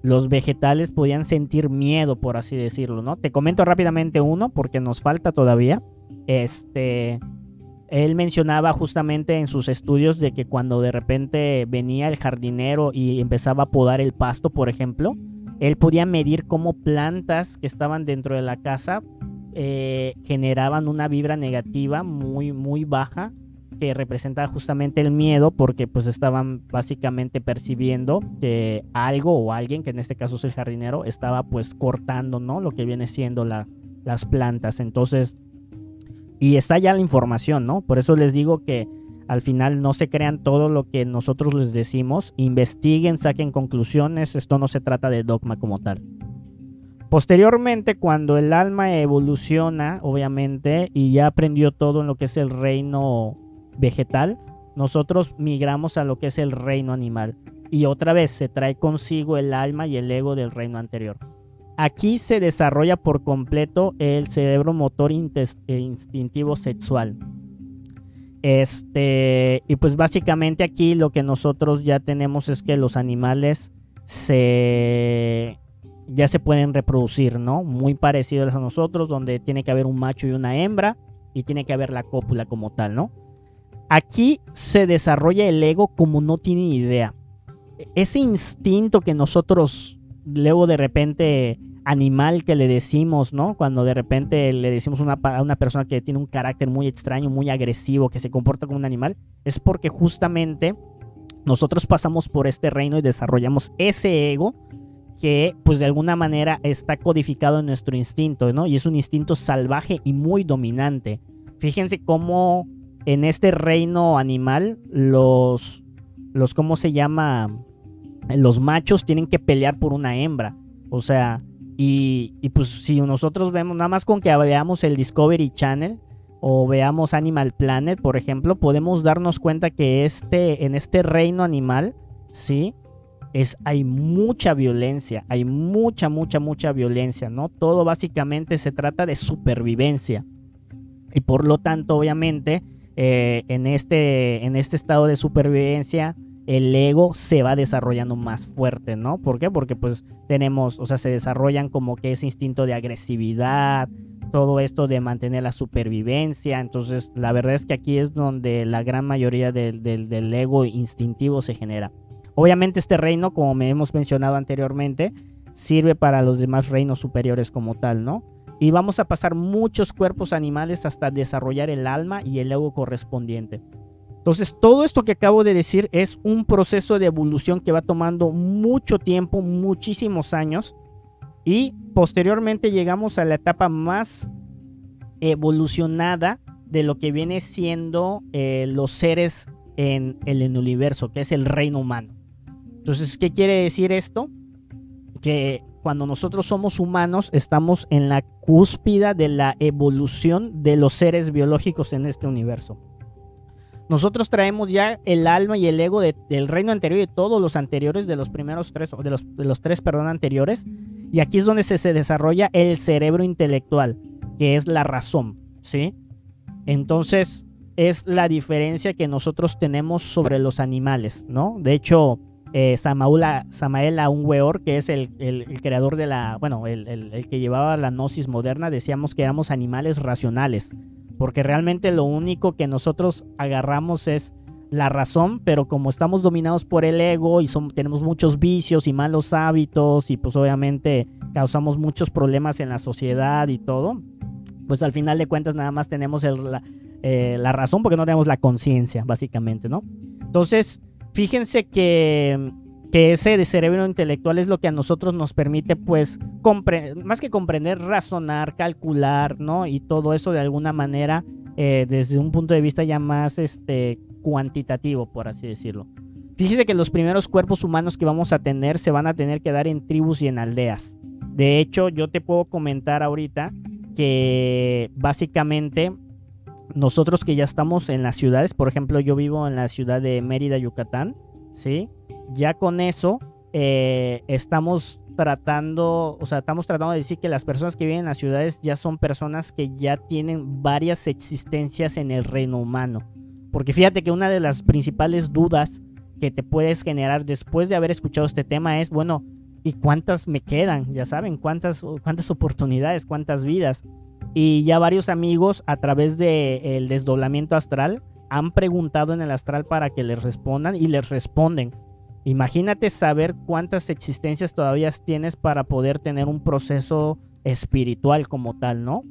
los vegetales podían sentir miedo, por así decirlo, ¿no? Te comento rápidamente uno porque nos falta todavía. Él mencionaba justamente en sus estudios de que cuando de repente venía el jardinero y empezaba a podar el pasto, por ejemplo, él podía medir cómo plantas que estaban dentro de la casa generaban una vibra negativa muy, muy baja, que representaba justamente el miedo, porque pues estaban básicamente percibiendo que algo o alguien, que en este caso es el jardinero, estaba pues cortando, ¿no? Lo que viene siendo las plantas. Entonces, y está ya la información, ¿no? Por eso les digo que al final no se crean todo lo que nosotros les decimos, investiguen, saquen conclusiones, esto no se trata de dogma como tal. Posteriormente, cuando el alma evoluciona, obviamente, y ya aprendió todo en lo que es el reino vegetal, nosotros migramos a lo que es el reino animal. Y otra vez se trae consigo el alma y el ego del reino anterior. Aquí se desarrolla por completo el cerebro motor instintivo sexual. Y pues básicamente aquí lo que nosotros ya tenemos es que los animales ya se pueden reproducir, ¿no? Muy parecidos a nosotros, donde tiene que haber un macho y una hembra y tiene que haber la cópula como tal, ¿no? Aquí se desarrolla el ego como no tienen idea. Ese instinto que nosotros luego de repente animal que le decimos, ¿no? Cuando de repente le decimos a una persona que tiene un carácter muy extraño, muy agresivo, que se comporta como un animal, es porque justamente nosotros pasamos por este reino y desarrollamos ese ego que pues de alguna manera está codificado en nuestro instinto, ¿no? Y es un instinto salvaje y muy dominante. Fíjense cómo en este reino animal ¿cómo se llama? Los machos tienen que pelear por una hembra. O sea, y pues si nosotros vemos, nada más con que veamos el Discovery Channel o veamos Animal Planet, por ejemplo, podemos darnos cuenta que en este reino animal, ¿sí? Hay mucha violencia, hay mucha violencia, ¿no? Todo básicamente se trata de supervivencia. Y por lo tanto, obviamente, en este estado de supervivencia, el ego se va desarrollando más fuerte, ¿no? ¿Por qué? Porque pues tenemos, o sea, se desarrollan como que ese instinto de agresividad, todo esto de mantener la supervivencia. Entonces, la verdad es que aquí es donde la gran mayoría del ego instintivo se genera. Obviamente este reino, como me hemos mencionado anteriormente, sirve para los demás reinos superiores como tal, ¿no? Y vamos a pasar muchos cuerpos animales hasta desarrollar el alma y el ego correspondiente. Entonces, todo esto que acabo de decir es un proceso de evolución que va tomando mucho tiempo, muchísimos años, y posteriormente llegamos a la etapa más evolucionada de lo que viene siendo los seres en el universo, que es el reino humano. Entonces, ¿qué quiere decir esto? Que cuando nosotros somos humanos estamos en la cúspide de la evolución de los seres biológicos en este universo. Nosotros traemos ya el alma y el ego del reino anterior y de todos los anteriores, de los primeros tres, o de los tres, anteriores. Y aquí es donde se desarrolla el cerebro intelectual, que es la razón, ¿sí? Entonces, es la diferencia que nosotros tenemos sobre los animales, ¿no? De hecho, Samael Aun Weor, que es el creador de el que llevaba la gnosis moderna, decíamos que éramos animales racionales, porque realmente lo único que nosotros agarramos es la razón, pero como estamos dominados por el ego y tenemos muchos vicios y malos hábitos y pues obviamente causamos muchos problemas en la sociedad y todo, pues al final de cuentas nada más tenemos la razón porque no tenemos la conciencia, básicamente, ¿no? Entonces, fíjense que ese de cerebro intelectual es lo que a nosotros nos permite, pues, más que comprender, razonar, calcular, ¿no? Y todo eso de alguna manera, desde un punto de vista ya más cuantitativo, por así decirlo. Fíjense que los primeros cuerpos humanos que vamos a tener se van a tener que dar en tribus y en aldeas. De hecho, yo te puedo comentar ahorita que básicamente nosotros que ya estamos en las ciudades, por ejemplo, yo vivo en la ciudad de Mérida, Yucatán, ¿sí? Ya con eso estamos tratando de decir que las personas que viven en las ciudades ya son personas que ya tienen varias existencias en el reino humano. Porque fíjate que una de las principales dudas que te puedes generar después de haber escuchado este tema es, bueno, ¿y cuántas me quedan? Ya saben, ¿cuántas oportunidades, cuántas vidas? Y ya varios amigos a través del desdoblamiento astral han preguntado en el astral para que les respondan y les responden. Imagínate saber cuántas existencias todavía tienes para poder tener un proceso espiritual como tal, ¿no?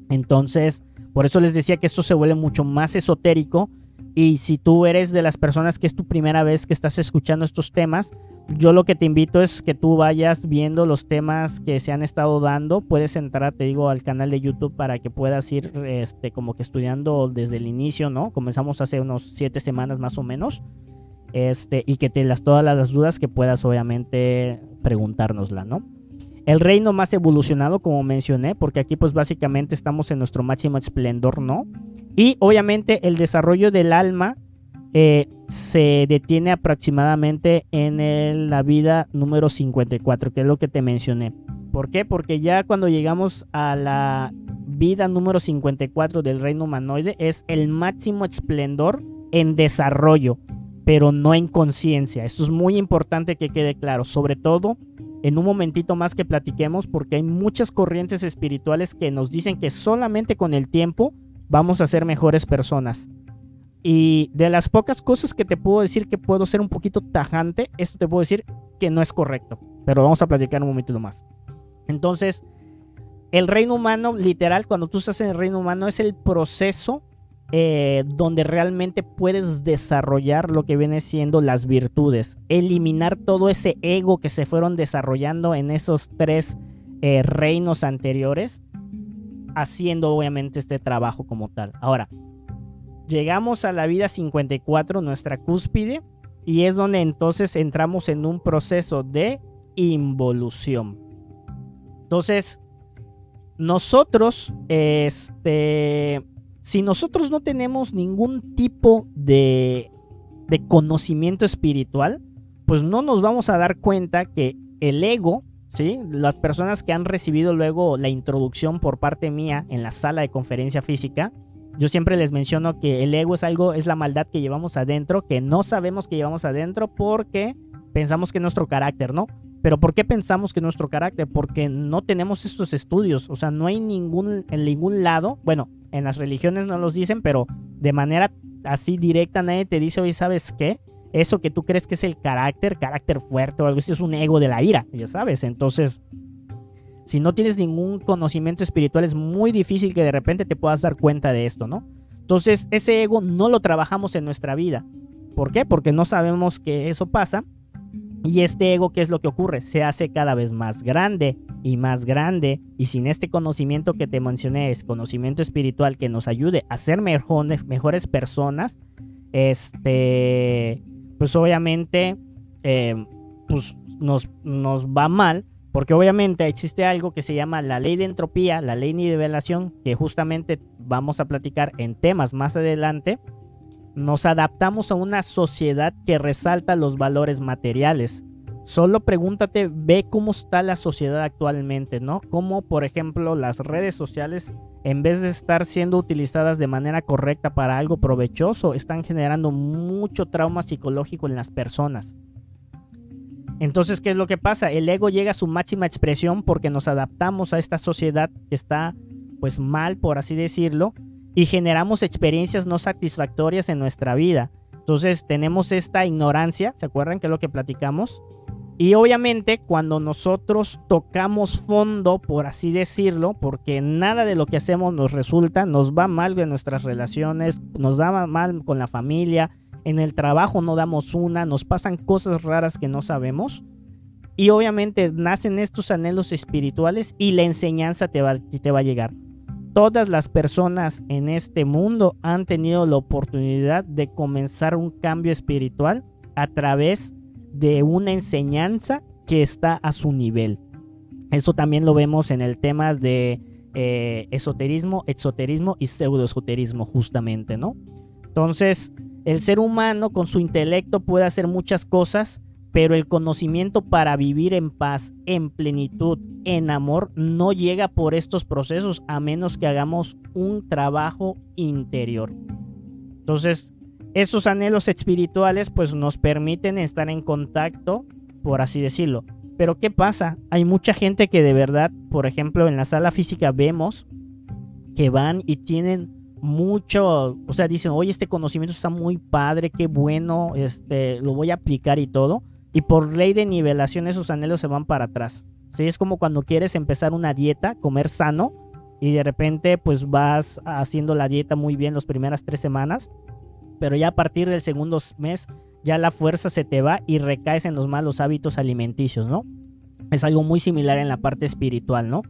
Entonces, por eso les decía que esto se vuelve mucho más esotérico. Y si tú eres de las personas que es tu primera vez que estás escuchando estos temas, yo lo que te invito es que tú vayas viendo los temas que se han estado dando. Puedes entrar, te digo, al canal de YouTube para que puedas ir como que estudiando desde el inicio, ¿no? Comenzamos hace unos 7 semanas más o menos. Y que todas las dudas que puedas obviamente preguntárnosla, ¿no? El reino más evolucionado, como mencioné, porque aquí pues básicamente estamos en nuestro máximo esplendor, ¿no? Y obviamente el desarrollo del alma se detiene aproximadamente en la vida número 54, que es lo que te mencioné. ¿Por qué? Porque ya cuando llegamos a la vida número 54 del reino humanoide es el máximo esplendor en desarrollo, pero no en conciencia. Esto es muy importante que quede claro, sobre todo en un momentito más que platiquemos, porque hay muchas corrientes espirituales que nos dicen que solamente con el tiempo vamos a ser mejores personas. Y de las pocas cosas que te puedo decir que puedo ser un poquito tajante, esto te puedo decir que no es correcto, pero vamos a platicar un momentito más. Entonces, el reino humano, literal, cuando tú estás en el reino humano, es el proceso donde realmente puedes desarrollar lo que viene siendo las virtudes. Eliminar todo ese ego que se fueron desarrollando en esos tres reinos anteriores, haciendo obviamente este trabajo como tal. Ahora, llegamos a la vida 54, nuestra cúspide, y es donde entonces entramos en un proceso de involución. Entonces, nosotros, si nosotros no tenemos ningún tipo de conocimiento espiritual, pues no nos vamos a dar cuenta que el ego, ¿sí? Las personas que han recibido luego la introducción por parte mía en la sala de conferencia física, yo siempre les menciono que el ego es la maldad que llevamos adentro, que no sabemos que llevamos adentro porque pensamos que es nuestro carácter, ¿no? Pero ¿por qué pensamos que es nuestro carácter? Porque no tenemos estos estudios, o sea, no hay en ningún lado, bueno, en las religiones no los dicen, pero de manera así directa nadie te dice, oye, ¿sabes qué? Eso que tú crees que es el carácter fuerte o algo así, es un ego de la ira, ya sabes. Entonces, si no tienes ningún conocimiento espiritual, es muy difícil que de repente te puedas dar cuenta de esto, ¿no? Entonces, ese ego no lo trabajamos en nuestra vida. ¿Por qué? Porque no sabemos que eso pasa. Y este ego, ¿qué es lo que ocurre? Se hace cada vez más grande, y sin este conocimiento que te mencioné, es conocimiento espiritual que nos ayude a ser mejores personas, pues obviamente pues nos va mal, porque obviamente existe algo que se llama la ley de entropía, la ley de nivelación, que justamente vamos a platicar en temas más adelante. Nos adaptamos a una sociedad que resalta los valores materiales. Solo pregúntate, ve cómo está la sociedad actualmente, ¿no? Cómo, por ejemplo, las redes sociales, en vez de estar siendo utilizadas de manera correcta para algo provechoso, están generando mucho trauma psicológico en las personas. Entonces, ¿qué es lo que pasa? El ego llega a su máxima expresión porque nos adaptamos a esta sociedad que está, pues, mal, por así decirlo, y generamos experiencias no satisfactorias en nuestra vida. Entonces tenemos esta ignorancia, ¿se acuerdan que es lo que platicamos? Y obviamente cuando nosotros tocamos fondo, por así decirlo, porque nada de lo que hacemos nos resulta, nos va mal en nuestras relaciones, nos va mal con la familia, en el trabajo no damos una, nos pasan cosas raras que no sabemos. Y obviamente nacen estos anhelos espirituales y la enseñanza te va a llegar. Todas las personas en este mundo han tenido la oportunidad de comenzar un cambio espiritual a través de una enseñanza que está a su nivel. Eso también lo vemos en el tema de esoterismo, exoterismo y pseudoesoterismo, justamente, ¿no? Entonces, el ser humano con su intelecto puede hacer muchas cosas, pero el conocimiento para vivir en paz, en plenitud, en amor, no llega por estos procesos a menos que hagamos un trabajo interior. Entonces, esos anhelos espirituales pues nos permiten estar en contacto, por así decirlo. Pero ¿qué pasa? Hay mucha gente que de verdad, por ejemplo, en la sala física vemos que van y tienen mucho, o sea, dicen, oye, este conocimiento está muy padre, qué bueno, lo voy a aplicar y todo. Y por ley de nivelación esos anhelos se van para atrás. ¿Sí? Es como cuando quieres empezar una dieta, comer sano, y de repente pues vas haciendo la dieta muy bien las primeras 3 semanas, pero ya a partir del segundo mes ya la fuerza se te va y recaes en los malos hábitos alimenticios, ¿no? Es algo muy similar en la parte espiritual, ¿no?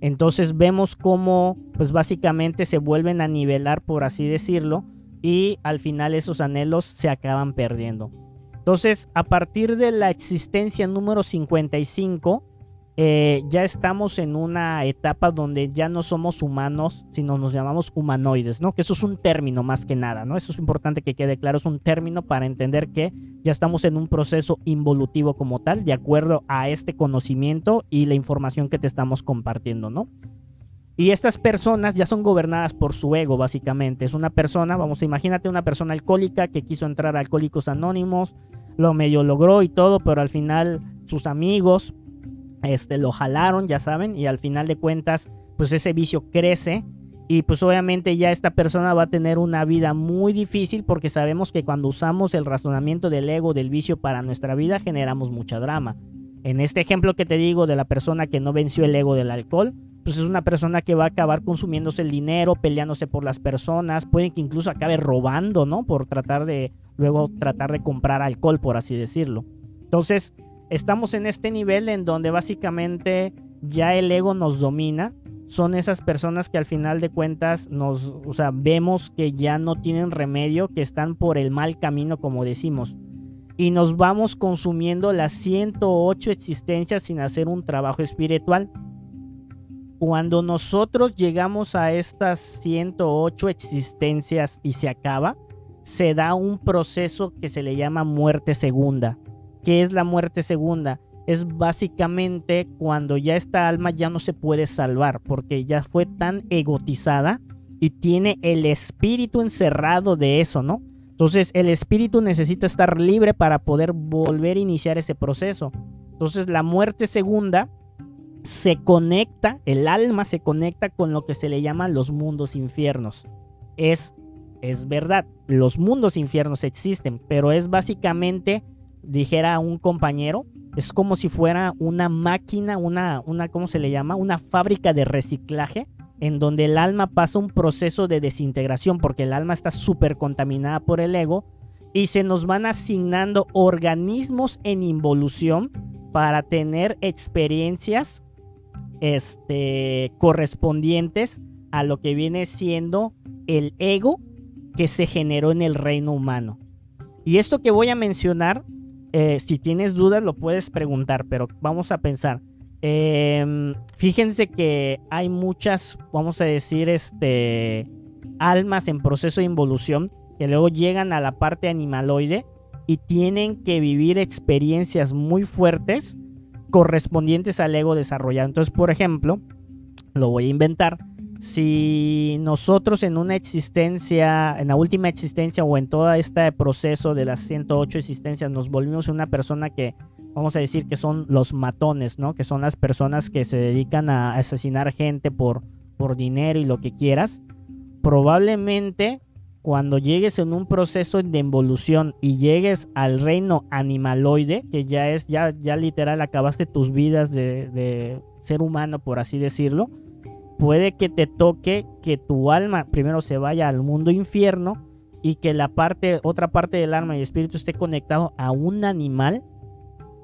Entonces vemos cómo pues básicamente se vuelven a nivelar, por así decirlo, y al final esos anhelos se acaban perdiendo. Entonces, a partir de la existencia número 55, ya estamos en una etapa donde ya no somos humanos, sino nos llamamos humanoides, ¿no? Que eso es un término más que nada, ¿no? Eso es importante que quede claro, es un término para entender que ya estamos en un proceso involutivo como tal, de acuerdo a este conocimiento y la información que te estamos compartiendo, ¿no? Y estas personas ya son gobernadas por su ego, básicamente. Es una persona, imagínate una persona alcohólica que quiso entrar a Alcohólicos Anónimos, lo medio logró y todo, pero al final sus amigos lo jalaron, ya saben, y al final de cuentas, pues ese vicio crece y pues obviamente ya esta persona va a tener una vida muy difícil porque sabemos que cuando usamos el razonamiento del ego, del vicio para nuestra vida, generamos mucha drama. En este ejemplo que te digo de la persona que no venció el ego del alcohol, pues es una persona que va a acabar consumiéndose el dinero, peleándose por las personas, puede que incluso acabe robando, ¿no? Por luego tratar de comprar alcohol, por así decirlo. Entonces, estamos en este nivel en donde básicamente ya el ego nos domina. Son esas personas que al final de cuentas vemos que ya no tienen remedio, que están por el mal camino, como decimos. Y nos vamos consumiendo las 108 existencias sin hacer un trabajo espiritual. Cuando nosotros llegamos a estas 108 existencias y se acaba, se da un proceso que se le llama muerte segunda. ¿Qué es la muerte segunda? Es básicamente cuando ya esta alma ya no se puede salvar porque ya fue tan egotizada y tiene el espíritu encerrado de eso, ¿no? Entonces el espíritu necesita estar libre para poder volver a iniciar ese proceso. Entonces la muerte segunda el alma se conecta con lo que se le llama los mundos infiernos. Es verdad, los mundos infiernos existen, pero es básicamente, dijera un compañero, es como si fuera una máquina, ¿cómo se le llama? Una fábrica de reciclaje en donde el alma pasa un proceso de desintegración porque el alma está súper contaminada por el ego y se nos van asignando organismos en involución para tener experiencias correspondientes a lo que viene siendo el ego que se generó en el reino humano. Y esto que voy a mencionar, si tienes dudas lo puedes preguntar, pero vamos a pensar. Fíjense que hay muchas, vamos a decir, almas en proceso de involución que luego llegan a la parte animaloide y tienen que vivir experiencias muy fuertes correspondientes al ego desarrollado. Entonces, por ejemplo, lo voy a inventar. Si nosotros en una existencia, en la última existencia o en todo este proceso de las 108 existencias nos volvimos una persona que, vamos a decir que son los matones, ¿no? Que son las personas que se dedican a asesinar gente por dinero y lo que quieras, probablemente cuando llegues en un proceso de involución y llegues al reino animaloide, que ya literal acabaste tus vidas de ser humano, por así decirlo, puede que te toque que tu alma primero se vaya al mundo infierno y que otra parte del alma y espíritu esté conectado a un animal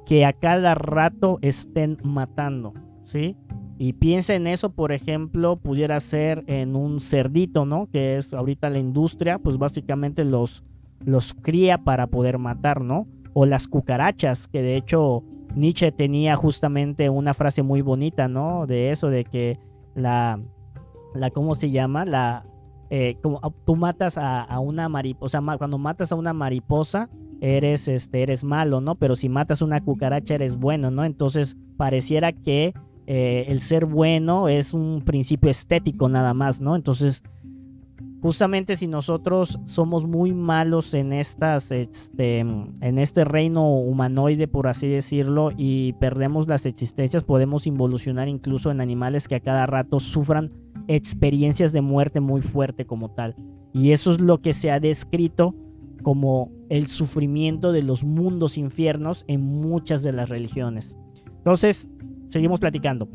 que a cada rato estén matando, ¿sí? Y piensa en eso, por ejemplo, pudiera ser en un cerdito, ¿no? Que es ahorita la industria, pues básicamente los cría para poder matar, ¿no? O las cucarachas, que de hecho Nietzsche tenía justamente una frase muy bonita, ¿no? De eso, de que ¿cómo se llama? Como tú matas a una mariposa, cuando matas a una mariposa eres malo, ¿no? Pero si matas a una cucaracha eres bueno, ¿no? Entonces pareciera que el ser bueno es un principio estético nada más, ¿no? Entonces, justamente si nosotros somos muy malos en en este reino humanoide, por así decirlo, y perdemos las existencias, podemos involucionar incluso en animales que a cada rato sufran experiencias de muerte muy fuerte como tal. Y eso es lo que se ha descrito como el sufrimiento de los mundos infiernos en muchas de las religiones. Entonces, seguimos platicando.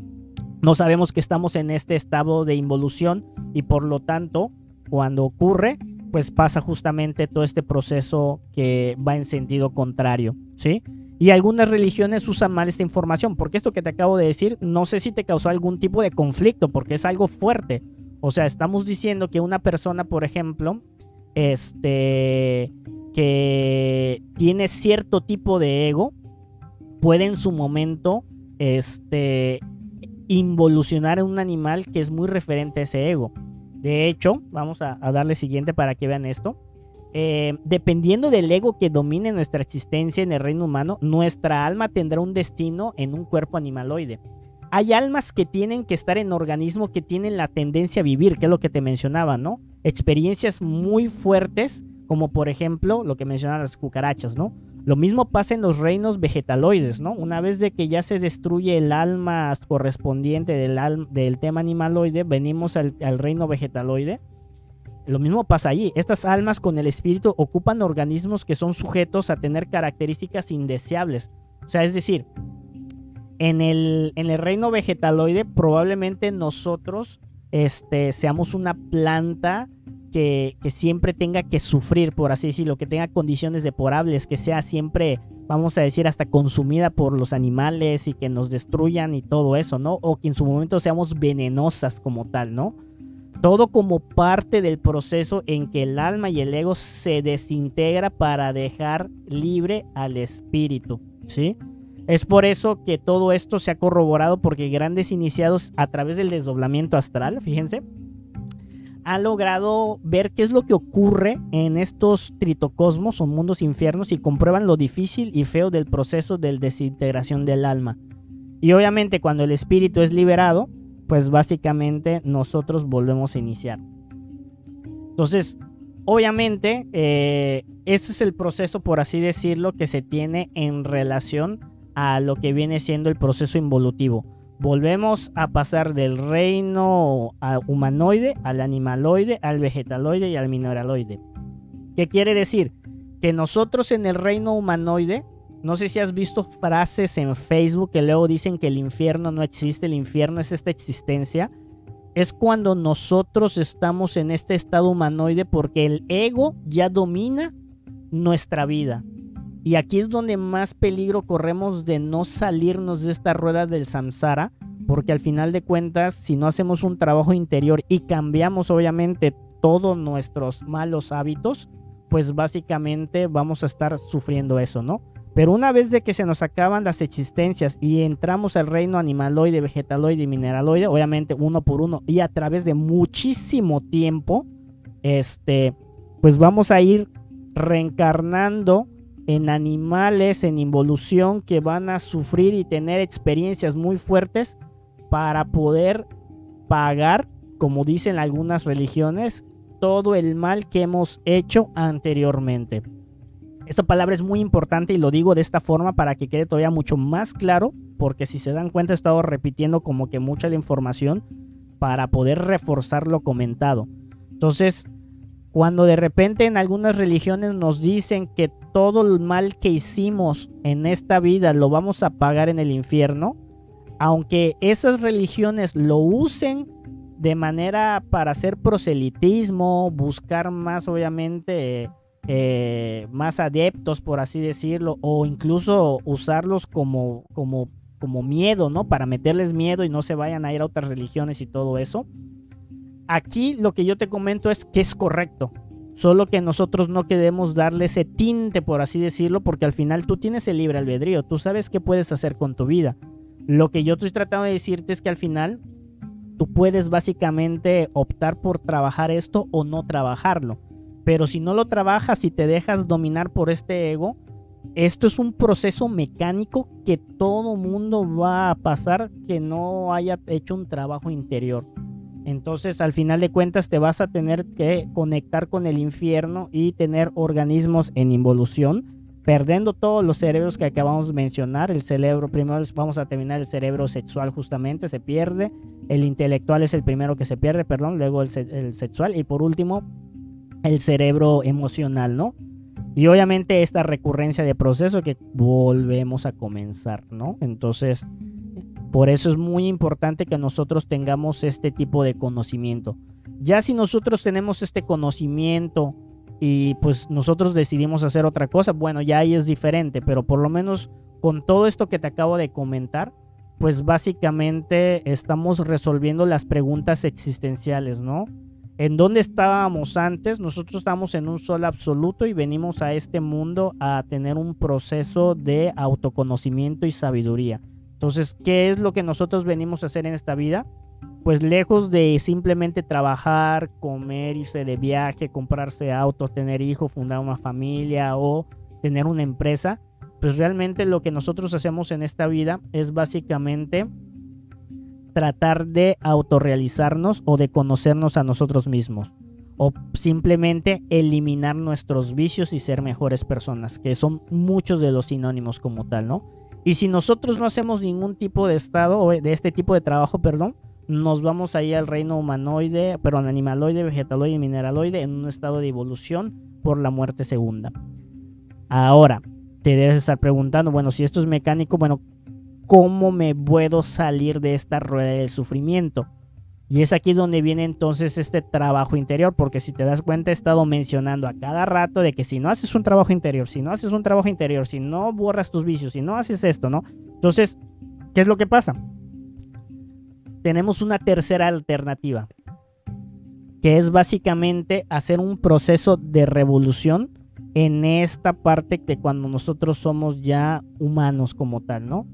No sabemos que estamos en este estado de involución y por lo tanto, cuando ocurre, pues pasa justamente todo este proceso que va en sentido contrario, ¿sí? Y algunas religiones usan mal esta información, porque esto que te acabo de decir, no sé si te causó algún tipo de conflicto, porque es algo fuerte. O sea, estamos diciendo que una persona, por ejemplo, que tiene cierto tipo de ego, puede en su momento involucionar en un animal que es muy referente a ese ego. De hecho, vamos a darle siguiente para que vean esto. Dependiendo del ego que domine nuestra existencia en el reino humano, nuestra alma tendrá un destino en un cuerpo animaloide. Hay almas que tienen que estar en organismos que tienen la tendencia a vivir, que es lo que te mencionaba, ¿no? Experiencias muy fuertes, como por ejemplo lo que mencionan las cucarachas, ¿no? Lo mismo pasa en los reinos vegetaloides, ¿no? Una vez de que ya se destruye el alma correspondiente del tema animaloide, venimos al reino vegetaloide. Lo mismo pasa allí. Estas almas con el espíritu ocupan organismos que son sujetos a tener características indeseables. O sea, es decir, En el reino vegetaloide probablemente nosotros seamos una planta que siempre tenga que sufrir, por así decirlo, que tenga condiciones deplorables, que sea siempre, vamos a decir, hasta consumida por los animales y que nos destruyan y todo eso, ¿no? O que en su momento seamos venenosas como tal, ¿no? Todo como parte del proceso en que el alma y el ego se desintegra para dejar libre al espíritu, ¿sí? Es por eso que todo esto se ha corroborado porque grandes iniciados a través del desdoblamiento astral, fíjense, han logrado ver qué es lo que ocurre en estos tritocosmos o mundos infiernos y comprueban lo difícil y feo del proceso de desintegración del alma. Y obviamente cuando el espíritu es liberado, pues básicamente nosotros volvemos a iniciar. Entonces, obviamente, ese es el proceso, por así decirlo, que se tiene en relación a lo que viene siendo el proceso involutivo. Volvemos a pasar del reino humanoide al animaloide, al vegetaloide y al mineraloide. ¿Qué quiere decir? Que nosotros en el reino humanoide, no sé si has visto frases en Facebook que luego dicen que el infierno no existe, el infierno es esta existencia. Es cuando nosotros estamos en este estado humanoide porque el ego ya domina nuestra vida. Y aquí es donde más peligro corremos de no salirnos de esta rueda del samsara, porque al final de cuentas, si no hacemos un trabajo interior y cambiamos obviamente todos nuestros malos hábitos, pues básicamente vamos a estar sufriendo eso, ¿no? Pero una vez de que se nos acaban las existencias y entramos al reino animaloide, vegetaloide y mineraloide, obviamente uno por uno y a través de muchísimo tiempo, pues vamos a ir reencarnando en animales en involución que van a sufrir y tener experiencias muy fuertes para poder pagar, como dicen algunas religiones, todo el mal que hemos hecho anteriormente. Esta palabra es muy importante y lo digo de esta forma para que quede todavía mucho más claro, porque si se dan cuenta he estado repitiendo como que mucha la información para poder reforzar lo comentado. Entonces, cuando de repente en algunas religiones nos dicen que todo el mal que hicimos en esta vida lo vamos a pagar en el infierno, aunque esas religiones lo usen de manera para hacer proselitismo, buscar más obviamente más adeptos, por así decirlo, o incluso usarlos como miedo, ¿no? Para meterles miedo y no se vayan a ir a otras religiones y todo eso. Aquí lo que yo te comento es que es correcto, solo que nosotros no queremos darle ese tinte, por así decirlo, porque al final tú tienes el libre albedrío, tú sabes qué puedes hacer con tu vida. Lo que yo estoy tratando de decirte es que al final tú puedes básicamente optar por trabajar esto o no trabajarlo. Pero si no lo trabajas y te dejas dominar por este ego, esto es un proceso mecánico que todo mundo va a pasar que no haya hecho un trabajo interior. Entonces, al final de cuentas, te vas a tener que conectar con el infierno y tener organismos en involución, perdiendo todos los cerebros que acabamos de mencionar. El cerebro, primero vamos a terminar el cerebro sexual justamente, se pierde. El intelectual es el primero que se pierde, perdón, luego el sexual y por último el cerebro emocional, ¿no? Y obviamente esta recurrencia de proceso que volvemos a comenzar, ¿no? Entonces, por eso es muy importante que nosotros tengamos este tipo de conocimiento. Ya si nosotros tenemos este conocimiento y pues nosotros decidimos hacer otra cosa, bueno, ya ahí es diferente, pero por lo menos con todo esto que te acabo de comentar, pues básicamente estamos resolviendo las preguntas existenciales, ¿no? ¿En dónde estábamos antes? Nosotros estamos en un sol absoluto y venimos a este mundo a tener un proceso de autoconocimiento y sabiduría. Entonces, ¿qué es lo que nosotros venimos a hacer en esta vida? Pues lejos de simplemente trabajar, comer, irse de viaje, comprarse autos, tener hijos, fundar una familia o tener una empresa, pues realmente lo que nosotros hacemos en esta vida es básicamente tratar de autorrealizarnos o de conocernos a nosotros mismos o simplemente eliminar nuestros vicios y ser mejores personas, que son muchos de los sinónimos como tal, ¿no? Y si nosotros no hacemos ningún tipo de estado o de este tipo de trabajo, perdón, nos vamos ahí al reino humanoide, perdón, animaloide, vegetaloide y mineraloide en un estado de evolución por la muerte segunda. Ahora, te debes estar preguntando, bueno, si esto es mecánico, bueno, cómo me puedo salir de esta rueda del sufrimiento. Y es aquí donde viene entonces este trabajo interior, porque si te das cuenta he estado mencionando a cada rato de que si no haces un trabajo interior, si no haces un trabajo interior, si no borras tus vicios, si no haces esto, ¿no? Entonces, ¿qué es lo que pasa? Tenemos una tercera alternativa, que es básicamente hacer un proceso de revolución en esta parte de cuando nosotros somos ya humanos como tal, ¿no?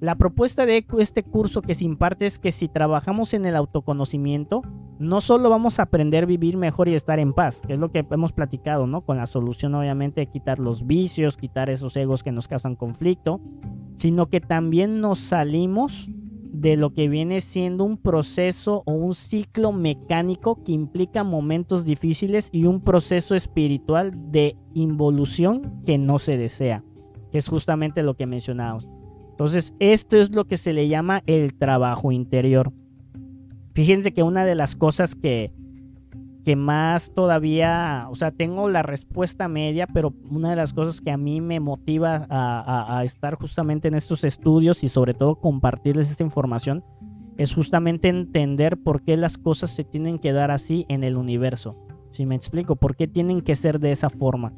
La propuesta de este curso que se imparte es que si trabajamos en el autoconocimiento, no solo vamos a aprender a vivir mejor y estar en paz, que es lo que hemos platicado, ¿no? Con la solución obviamente de quitar los vicios, quitar esos egos que nos causan conflicto, sino que también nos salimos de lo que viene siendo un proceso o un ciclo mecánico que implica momentos difíciles y un proceso espiritual de involución que no se desea, que es justamente lo que mencionamos. Entonces, esto es lo que se le llama el trabajo interior. Fíjense que una de las cosas que más todavía, o sea, tengo la respuesta media, pero una de las cosas que a mí me motiva a estar justamente en estos estudios y sobre todo compartirles esta información es justamente entender por qué las cosas se tienen que dar así en el universo. ¿Sí me explico? ¿Por qué tienen que ser de esa forma?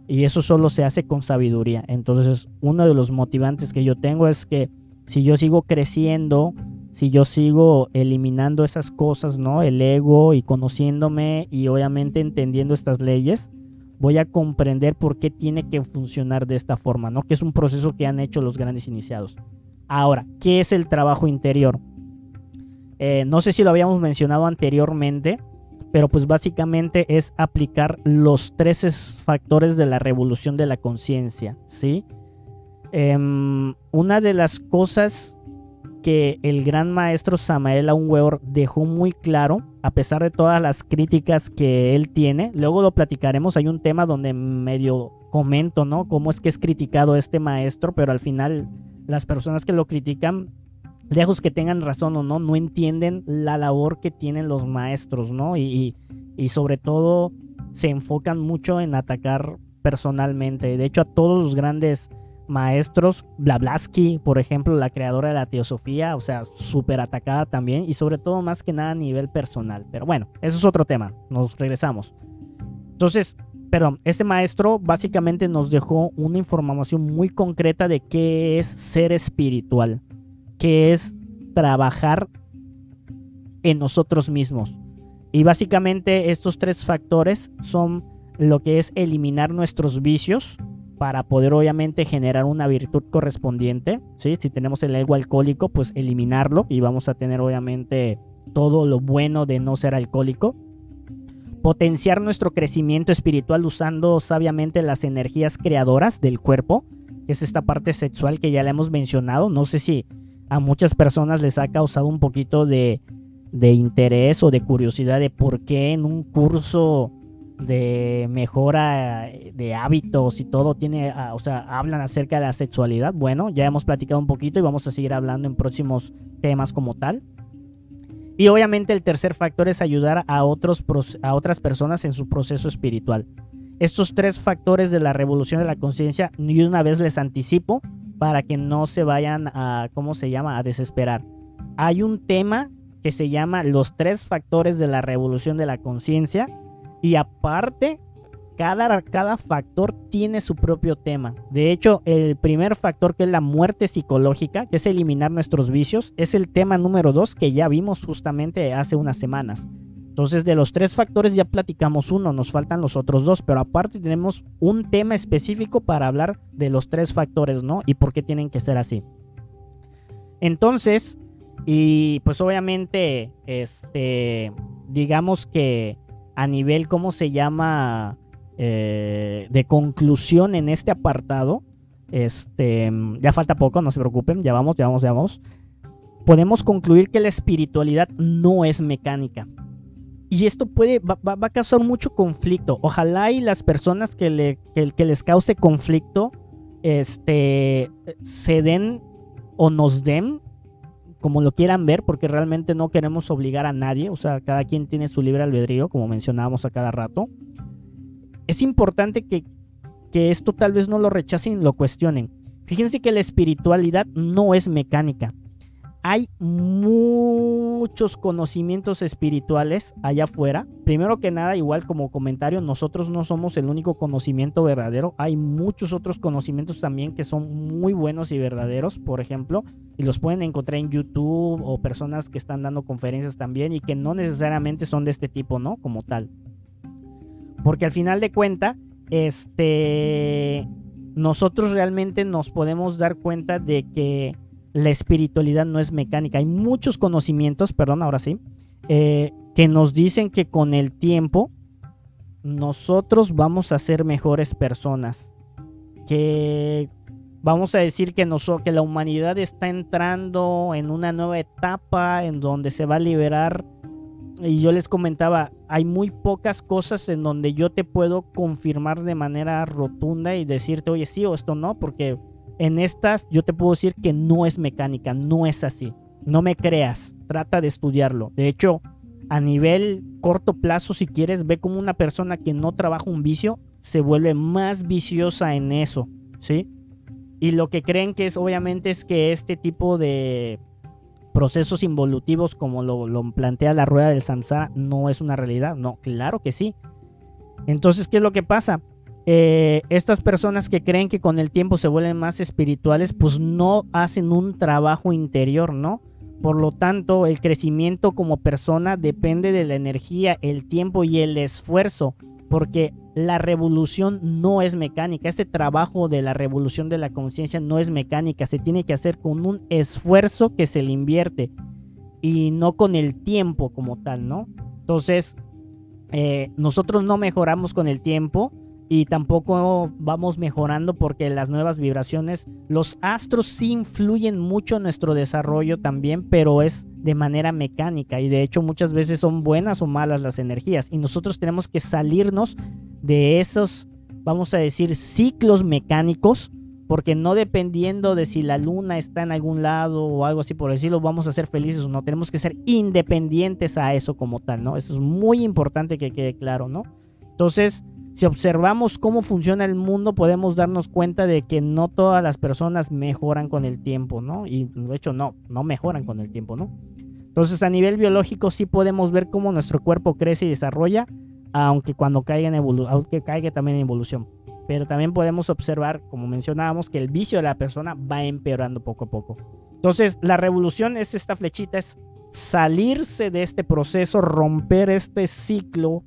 Y eso solo se hace con sabiduría. Entonces, uno de los motivantes que yo tengo es que si yo sigo creciendo, si yo sigo eliminando esas cosas, ¿no? El ego y conociéndome y obviamente entendiendo estas leyes, voy a comprender por qué tiene que funcionar de esta forma, ¿no? Que es un proceso que han hecho los grandes iniciados. Ahora, ¿qué es el trabajo interior? No sé si lo habíamos mencionado anteriormente, pero pues básicamente es aplicar los 13 factores de la revolución de la conciencia, ¿sí? Una de las cosas que el gran maestro Samael Aun Weor dejó muy claro, a pesar de todas las críticas que él tiene, luego lo platicaremos, hay un tema donde medio comento, ¿no? Cómo es que es criticado este maestro, pero al final las personas que lo critican, lejos que tengan razón o no, no entienden la labor que tienen los maestros, ¿no? Y sobre todo se enfocan mucho en atacar personalmente. De hecho, a todos los grandes maestros, Blavatsky, por ejemplo, la creadora de la teosofía, o sea, súper atacada también, y sobre todo más que nada a nivel personal. Pero bueno, eso es otro tema, nos regresamos. Entonces, perdón, este maestro básicamente nos dejó una información muy concreta de qué es ser espiritual, que es trabajar en nosotros mismos. Y básicamente estos 3 factores son lo que es eliminar nuestros vicios para poder obviamente generar una virtud correspondiente, ¿sí? Si tenemos el ego alcohólico, pues eliminarlo y vamos a tener obviamente todo lo bueno de no ser alcohólico. Potenciar nuestro crecimiento espiritual usando sabiamente las energías creadoras del cuerpo, que es esta parte sexual que ya la hemos mencionado. No sé si a muchas personas les ha causado un poquito de interés o de curiosidad de por qué en un curso de mejora de hábitos y todo tiene, o sea, hablan acerca de la sexualidad. Bueno, ya hemos platicado un poquito y vamos a seguir hablando en próximos temas como tal. Y obviamente el tercer factor es ayudar a otras personas en su proceso espiritual. Estos 3 factores de la revolución de la conciencia, y una vez les anticipo para que no se vayan a, ¿cómo se llama?, a desesperar. Hay un tema que se llama los 3 factores de la revolución de la conciencia, y aparte cada factor tiene su propio tema. De hecho, el primer factor, que es la muerte psicológica, que es eliminar nuestros vicios, es el tema número 2 que ya vimos justamente hace unas semanas. Entonces, de los 3 factores ya platicamos uno, nos faltan los otros 2, pero aparte tenemos un tema específico para hablar de los 3 factores, ¿no? Y por qué tienen que ser así. Entonces, y pues obviamente, digamos que a nivel, ¿cómo se llama?, de conclusión en este apartado, ya falta poco, no se preocupen, ya vamos. Podemos concluir que la espiritualidad no es mecánica. Y esto va a causar mucho conflicto. Ojalá y las personas que les cause conflicto se den o nos den, como lo quieran ver, porque realmente no queremos obligar a nadie. O sea, cada quien tiene su libre albedrío, como mencionábamos a cada rato. Es importante que esto tal vez no lo rechacen y lo cuestionen. Fíjense que la espiritualidad no es mecánica. Hay muchos conocimientos espirituales allá afuera. Primero que nada, igual como comentario, nosotros no somos el único conocimiento verdadero. Hay muchos otros conocimientos también que son muy buenos y verdaderos, por ejemplo, y los pueden encontrar en YouTube o personas que están dando conferencias también y que no necesariamente son de este tipo, ¿no? Como tal. Porque al final de cuentas, nosotros realmente nos podemos dar cuenta de que la espiritualidad no es mecánica. Hay muchos conocimientos, perdón, ahora sí, que nos dicen que con el tiempo nosotros vamos a ser mejores personas. Que vamos a decir que la humanidad está entrando en una nueva etapa en donde se va a liberar. Y yo les comentaba, hay muy pocas cosas en donde yo te puedo confirmar de manera rotunda y decirte, oye, sí o esto no, porque en estas yo te puedo decir que no es mecánica, no es así. No me creas, trata de estudiarlo. De hecho, a nivel corto plazo, si quieres, ve como una persona que no trabaja un vicio se vuelve más viciosa en eso, ¿sí? Y lo que creen que es, obviamente, es que este tipo de procesos involutivos, como lo plantea la rueda del samsara, no es una realidad. No, claro que sí. Entonces, ¿qué es lo que pasa? Estas personas que creen que con el tiempo se vuelven más espirituales, pues no hacen un trabajo interior, ¿no? Por lo tanto, el crecimiento como persona depende de la energía, el tiempo y el esfuerzo, porque la revolución no es mecánica. Este trabajo de la revolución de la conciencia no es mecánica, se tiene que hacer con un esfuerzo que se le invierte y no con el tiempo como tal, ¿no? Entonces, nosotros no mejoramos con el tiempo y tampoco vamos mejorando porque las nuevas vibraciones, los astros sí influyen mucho en nuestro desarrollo también, pero es de manera mecánica y de hecho muchas veces son buenas o malas las energías y nosotros tenemos que salirnos de esos, vamos a decir, ciclos mecánicos, porque no dependiendo de si la luna está en algún lado o algo así por decirlo, vamos a ser felices o no. Tenemos que ser independientes a eso como tal, ¿no? Eso es muy importante que quede claro, ¿no? Entonces, si observamos cómo funciona el mundo, podemos darnos cuenta de que no todas las personas mejoran con el tiempo, ¿no? Y de hecho no mejoran con el tiempo, ¿no? Entonces, a nivel biológico sí podemos ver cómo nuestro cuerpo crece y desarrolla, aunque caiga también en evolución. Pero también podemos observar, como mencionábamos, que el vicio de la persona va empeorando poco a poco. Entonces, la revolución es esta flechita, es salirse de este proceso, romper este ciclo,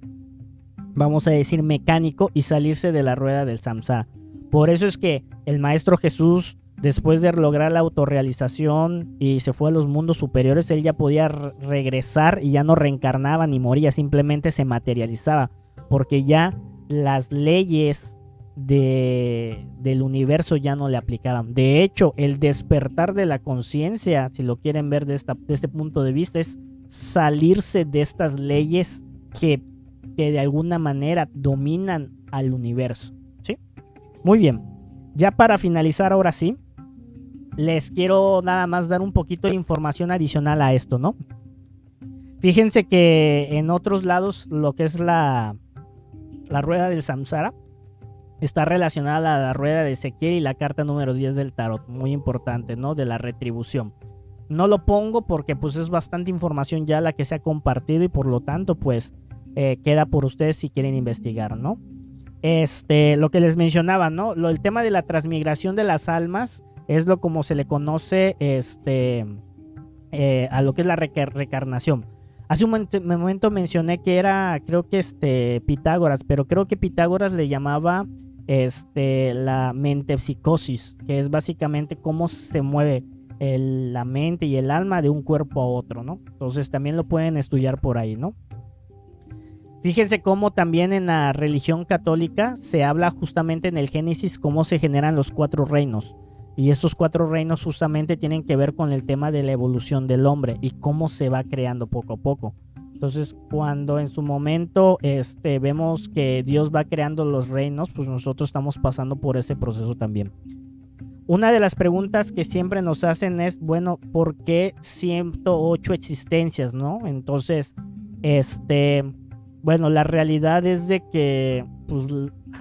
vamos a decir mecánico, y salirse de la rueda del samsara. Por eso es que el Maestro Jesús, después de lograr la autorrealización y se fue a los mundos superiores, él ya podía regresar y ya no reencarnaba ni moría, simplemente se materializaba, porque ya las leyes del universo ya no le aplicaban. De hecho, el despertar de la conciencia, si lo quieren ver de este punto de vista, es salirse de estas leyes que de alguna manera dominan al universo, ¿sí? Muy bien, ya para finalizar ahora sí, les quiero nada más dar un poquito de información adicional a esto, ¿no? Fíjense que en otros lados lo que es la rueda del samsara está relacionada a la rueda de Ezequiel y la carta número 10 del tarot, muy importante, ¿no? De la retribución. No lo pongo porque pues es bastante información ya la que se ha compartido y por lo tanto pues queda por ustedes si quieren investigar, ¿no? Lo que les mencionaba, ¿no? El tema de la transmigración de las almas es lo como se le conoce a lo que es la reencarnación. Hace un momento mencioné que era, creo que Pitágoras, pero creo que Pitágoras le llamaba la metempsicosis, que es básicamente cómo se mueve la mente y el alma de un cuerpo a otro, ¿no? Entonces también lo pueden estudiar por ahí, ¿no? Fíjense cómo también en la religión católica se habla justamente en el Génesis cómo se generan los 4 reinos. Y estos 4 reinos justamente tienen que ver con el tema de la evolución del hombre y cómo se va creando poco a poco. Entonces, cuando en su momento vemos que Dios va creando los reinos, pues nosotros estamos pasando por ese proceso también. Una de las preguntas que siempre nos hacen es, bueno, ¿por qué 108 existencias, no? Entonces, bueno, la realidad es de que pues,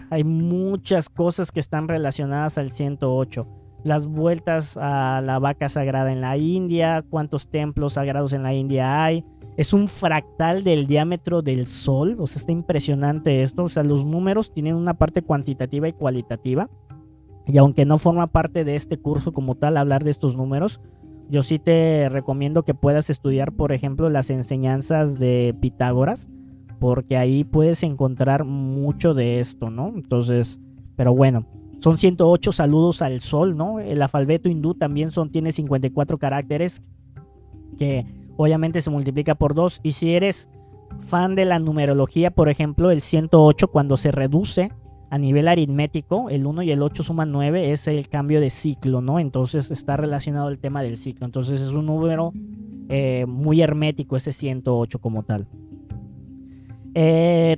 hay muchas cosas que están relacionadas al 108. las vueltas a la vaca sagrada en la India, cuántos templos sagrados en la India hay. Es un fractal del diámetro del Sol, o sea, está impresionante esto. O sea, los números tienen una parte cuantitativa y cualitativa. Y aunque no forma parte de este curso como tal hablar de estos números, yo sí te recomiendo que puedas estudiar, por ejemplo, las enseñanzas de Pitágoras, porque ahí puedes encontrar mucho de esto, ¿no? Entonces, pero bueno, son 108 saludos al sol, ¿no? El alfabeto hindú también tiene 54 caracteres, que obviamente se multiplica por 2. Y si eres fan de la numerología, por ejemplo, el 108 cuando se reduce a nivel aritmético, el 1 y el 8 suman 9, es el cambio de ciclo, ¿no? Entonces está relacionado el tema del ciclo. Entonces es un número muy hermético ese 108 como tal.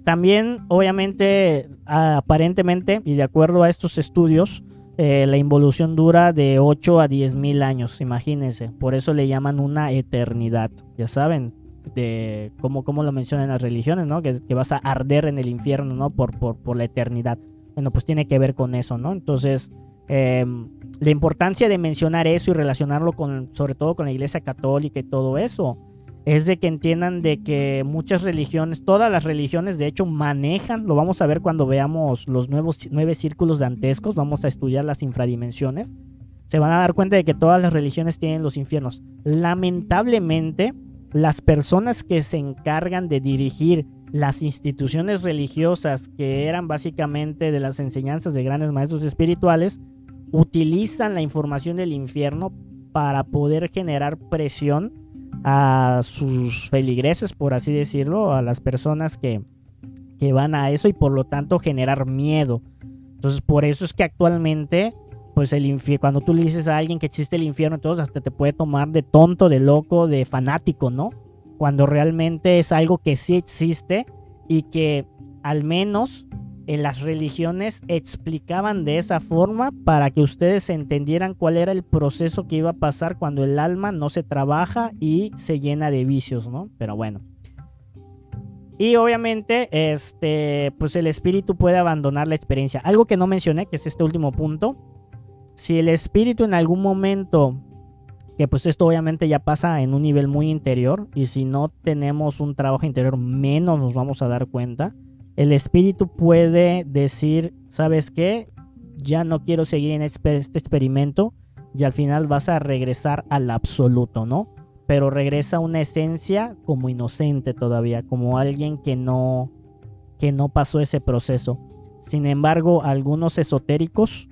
También, obviamente, aparentemente, y de acuerdo a estos estudios, la involución dura de 8 a 10 mil años, imagínense. Por eso le llaman una eternidad. Ya saben, de cómo lo mencionan las religiones, ¿no? Que vas a arder en el infierno, ¿no? Por la eternidad. Bueno, pues tiene que ver con eso, ¿no? Entonces, la importancia de mencionar eso y relacionarlo sobre todo con la Iglesia Católica y todo eso, es de que entiendan de que muchas religiones, todas las religiones de hecho manejan, lo vamos a ver cuando veamos los 9 círculos dantescos, vamos a estudiar las infradimensiones, se van a dar cuenta de que todas las religiones tienen los infiernos. Lamentablemente, las personas que se encargan de dirigir las instituciones religiosas, que eran básicamente de las enseñanzas de grandes maestros espirituales, utilizan la información del infierno para poder generar presión a sus feligreses, por así decirlo, a las personas que van a eso, y por lo tanto generar miedo. Entonces por eso es que actualmente pues cuando tú le dices a alguien que existe el infierno, entonces hasta te puede tomar de tonto, de loco, de fanático, ¿no? Cuando realmente es algo que sí existe y que al menos en las religiones explicaban de esa forma para que ustedes entendieran cuál era el proceso que iba a pasar cuando el alma no se trabaja y se llena de vicios, ¿no? Pero bueno. Y obviamente, pues el espíritu puede abandonar la experiencia. Algo que no mencioné, que es este último punto. Si el espíritu en algún momento, que pues esto obviamente ya pasa en un nivel muy interior, y si no tenemos un trabajo interior, menos nos vamos a dar cuenta. El espíritu puede decir, ¿sabes qué? Ya no quiero seguir en este experimento, y al final vas a regresar al absoluto, ¿no? Pero regresa a una esencia como inocente todavía, como alguien que no pasó ese proceso. Sin embargo, algunos esotéricos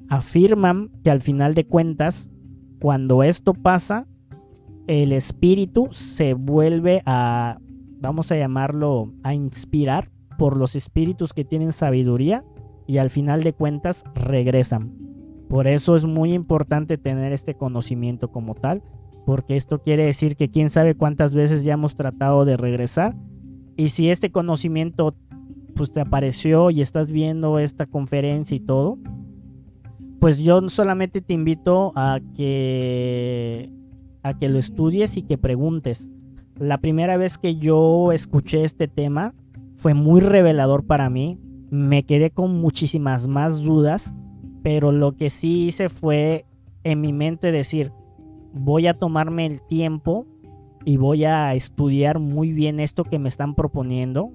afirman que al final de cuentas, cuando esto pasa, el espíritu se vuelve a, vamos a llamarlo, a inspirar por los espíritus que tienen sabiduría, y al final de cuentas regresan. Por eso es muy importante tener este conocimiento como tal, porque esto quiere decir que quién sabe cuántas veces ya hemos tratado de regresar, y si este conocimiento pues te apareció y estás viendo esta conferencia y todo, pues yo solamente te invito a que lo estudies y que preguntes. La primera vez que yo escuché este tema fue muy revelador para mí. Me quedé con muchísimas más dudas, pero lo que sí hice fue en mi mente decir, voy a tomarme el tiempo y voy a estudiar muy bien esto que me están proponiendo.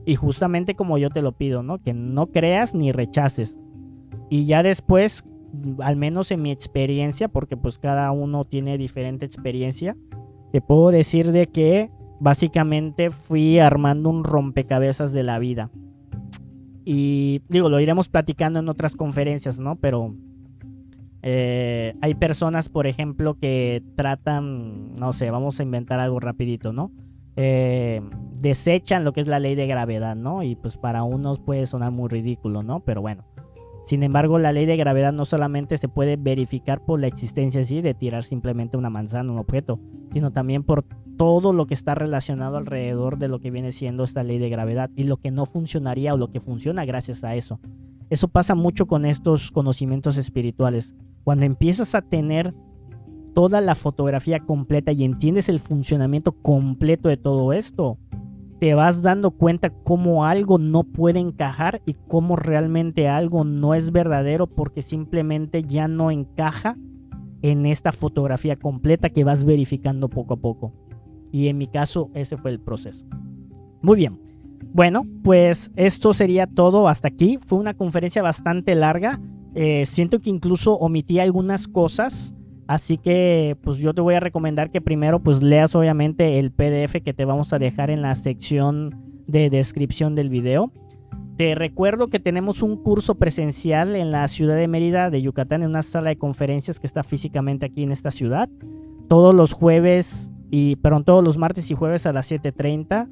Y justamente como yo te lo pido, ¿no? Que no creas ni rechaces. Y ya después, al menos en mi experiencia, porque pues cada uno tiene diferente experiencia, te puedo decir de que básicamente fui armando un rompecabezas de la vida. Y digo, lo iremos platicando en otras conferencias, ¿no? Pero hay personas, por ejemplo, que tratan, no sé, vamos a inventar algo rapidito, ¿no? Desechan lo que es la ley de gravedad, ¿no? Y pues para unos puede sonar muy ridículo, ¿no? Pero bueno. Sin embargo, la ley de gravedad no solamente se puede verificar por la existencia así de tirar simplemente una manzana, un objeto, sino también por todo lo que está relacionado alrededor de lo que viene siendo esta ley de gravedad y lo que no funcionaría o lo que funciona gracias a eso. Eso pasa mucho con estos conocimientos espirituales. Cuando empiezas a tener toda la fotografía completa y entiendes el funcionamiento completo de todo esto, te vas dando cuenta cómo algo no puede encajar y cómo realmente algo no es verdadero porque simplemente ya no encaja en esta fotografía completa que vas verificando poco a poco. Y en mi caso ese fue el proceso. Muy bien. Bueno, pues esto sería todo hasta aquí. Fue una conferencia bastante larga. Siento que incluso omití algunas cosas. Así que pues yo te voy a recomendar que primero pues leas obviamente el PDF que te vamos a dejar en la sección de descripción del video. Te recuerdo que tenemos un curso presencial en la ciudad de Mérida de Yucatán, en una sala de conferencias que está físicamente aquí en esta ciudad. Todos los todos los martes y jueves a las 7:30.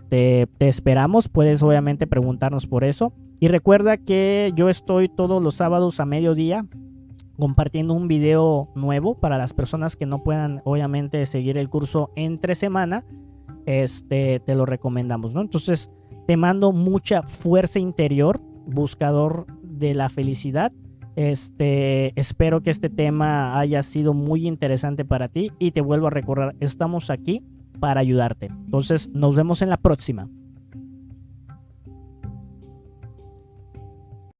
Te esperamos, puedes obviamente preguntarnos por eso. Y recuerda que yo estoy todos los sábados a mediodía compartiendo un video nuevo para las personas que no puedan obviamente seguir el curso entre semana. Te lo recomendamos, ¿no? Entonces te mando mucha fuerza interior, buscador de la felicidad. Espero que este tema haya sido muy interesante para ti y te vuelvo a recordar, estamos aquí para ayudarte. Entonces nos vemos en la próxima.